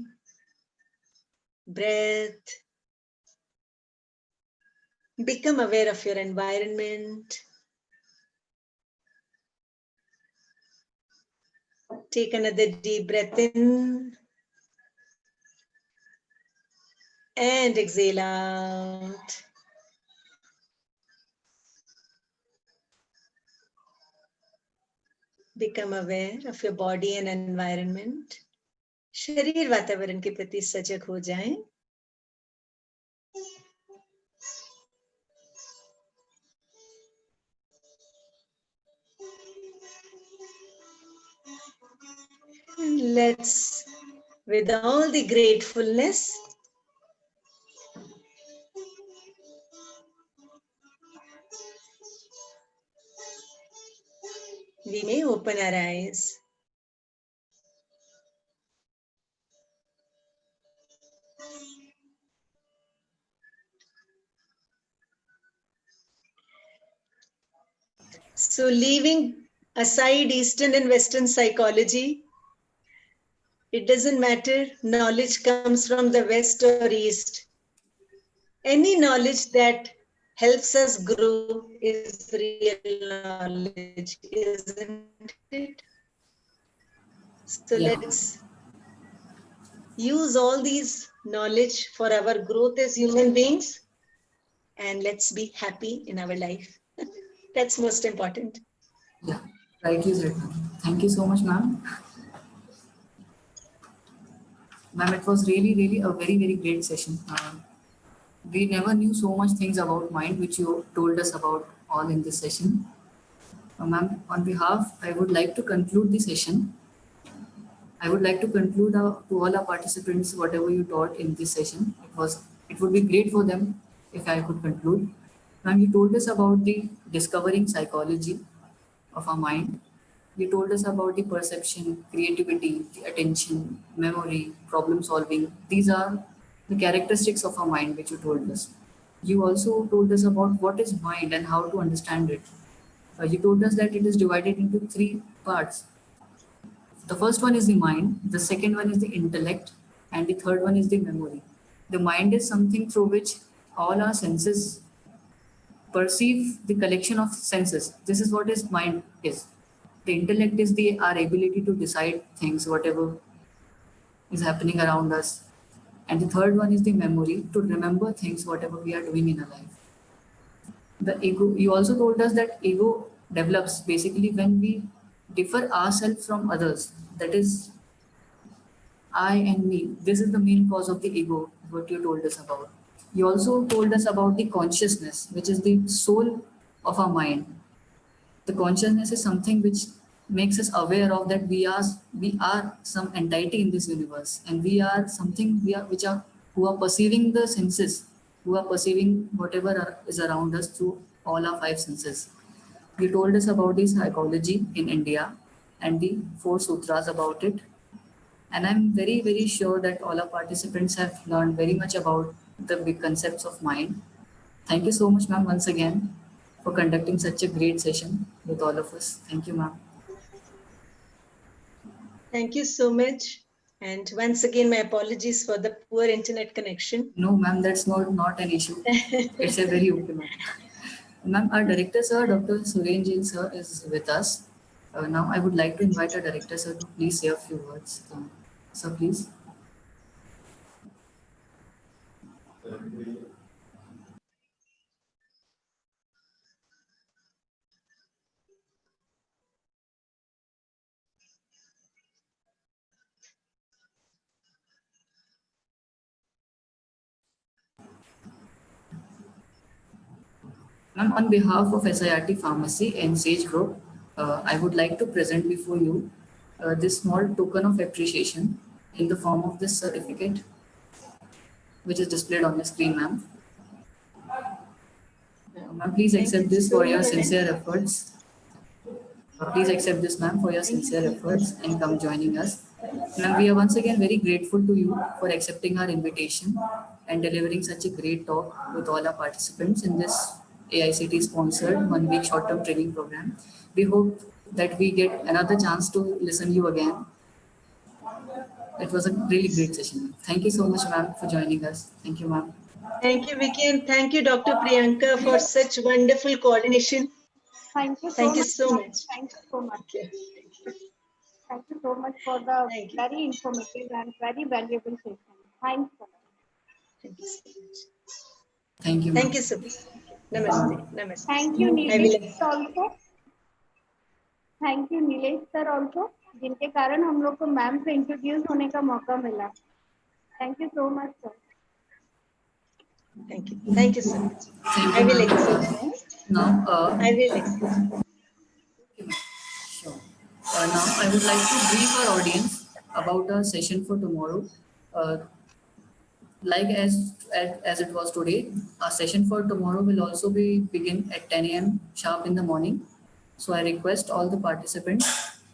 breath. Become aware of your environment. Take another deep breath in and exhale out. Become aware of your body and environment. शरीर वातावरण के प्रति सजग हो जाएं. Let's, with all the gratefulness, we may open our eyes. So leaving aside Eastern and Western psychology, it doesn't matter, knowledge comes from the West or East. Any knowledge that helps us grow is real knowledge, isn't it? So
Yeah.
let's use all these knowledge for our growth as human beings, and let's be happy in our life. That's most important.
Yeah, rightly said, ma'am. Thank you so much, ma'am. Ma'am, it was really a very great session. We never knew so much things about mind, which you told us about all in this session. Ma'am, on behalf, I would like to conclude the session. I would like to conclude to all our participants whatever you taught in this session. It would be great for them if I could conclude. Ma'am, you told us about the discovering psychology of our mind. You told us about the perception, creativity, the attention, memory, problem solving. These are the characteristics of our mind, which you told us. You also told us about what is mind and how to understand it. You told us that it is divided into three parts. The first one is the mind, the second one is the intellect, and the third one is the memory. The mind is something through which all our senses perceive the collection of senses. This is what is mind is. The intellect is the our ability to decide things, whatever is happening around us. And the third one is the memory, to remember things, whatever we are doing in our life. The ego, you also told us that ego develops basically when we differ ourselves from others. That is I and me. This is the main cause of the ego, what you told us about. You also told us about the consciousness, which is the soul of our mind. The consciousness is something which makes us aware of that we are some entity in this universe, and we are something which are who are perceiving the senses, who are perceiving whatever is around us through all our five senses. You told us about the psychology in India and the four sutras about it. And I'm very, very sure that all our participants have learned very much about the big concepts of mind. Thank you so much, ma'am, once again for conducting such a great session with all of us. Thank you, ma'am.
Thank you so much. And once again, my apologies for the poor internet connection.
No, ma'am, that's not an issue. It's a very okay matter. Ma'am, our director, sir, Dr. Suren Jain, sir, is with us. Now, I would like to invite our director, sir, to please say a few words. Sir, please. Ma'am, on behalf of SIRT-Pharmacy and Sage Group, I would like to present before you this small token of appreciation in the form of this certificate, which is displayed on the screen, ma'am. Ma'am, please
Thank
accept
you
this
so
for your
much.
sincere efforts. Please accept this, ma'am, for your
Thank you
sincere
so much.
efforts and come joining us. Ma'am, we are once again very grateful to you for accepting our invitation and delivering such a great talk with all our participants in this AICT sponsored 1 week short-term training program. We hope that we get another chance to listen you again. It was a really great session. Thank you so much, ma'am, for joining us. Thank you, ma'am.
Thank you, Vicky, and thank you, Dr. Priyanka, for such wonderful coordination.
Thank you so
Thank you
much.
so
ma'am.
much.
Thank you so much.
Okay.
Thank you so much for the
Thank you.
very informative and very valuable session. Thanks so much.
Thank you so much.
Thank you, ma'am.
Thank you so much. Namaste. Namaste.
Thank you,
I will.
Nilesh also. Thank you Nilesh sir also, जिनके कारण हम लोग को ma'am से introduce होने का मौका मिला. Thank you so much sir.
Thank you. Thank you so much.
Thank
I
you,
will
ma'am.
accept.
Now,
I will accept.
sure. Now, I would like to brief our audience about our session for tomorrow. Uh, like as it was today, our session for tomorrow will also be begin at 10 a.m. sharp in the morning. So I request all the participants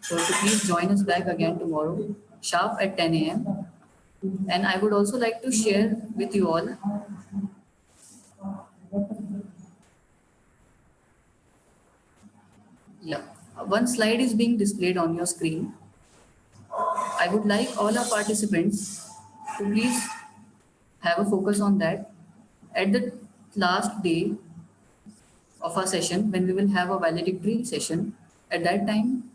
to please join us back again tomorrow sharp at 10 a.m. And I would also like to share with you all one slide is being displayed on your screen. I would like all our participants to please have a focus on that. At the last day of our session, when we will have a valedictory session, at that time,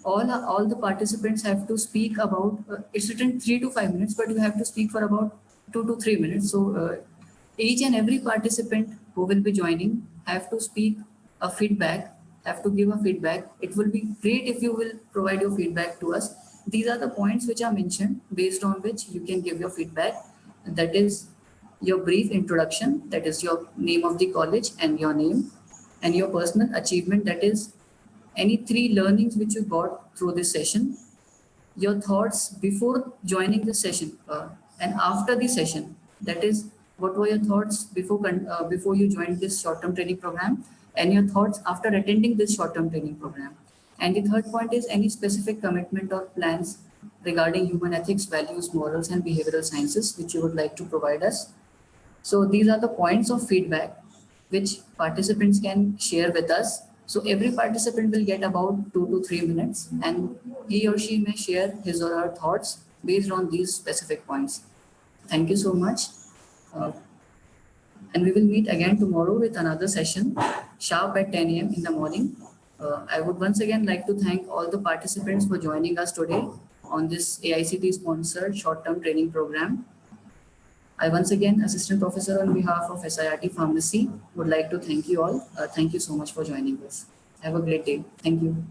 all the participants have to speak about, it's written 3 to 5 minutes, but you have to speak for about 2 to 3 minutes. So each and every participant who will be joining have to speak a feedback, have to give a feedback. It will be great if you will provide your feedback to us. These are the points which are mentioned based on which you can give your feedback. That is your brief introduction, that is your name of the college and your name, and your personal achievement, that is any 3 learnings which you got through this session, your thoughts before joining the session and after the session, that is what were your thoughts before you joined this short-term training program, and your thoughts after attending this short-term training program. And the third point is any specific commitment or plans regarding human ethics, values, morals, and behavioral sciences which you would like to provide us. So these are the points of feedback which participants can share with us. So every participant will get about 2 to 3 minutes, and he or she may share his or her thoughts based on these specific points. Thank you so much. And we will meet again tomorrow with another session sharp at 10 a.m. in the morning. I would once again like to thank all the participants for joining us today on this AICT sponsored short-term training program. I once again, Assistant Professor on behalf of SIRT-Pharmacy, would like to thank you all. Thank you so much for joining us. Have a great day. Thank you.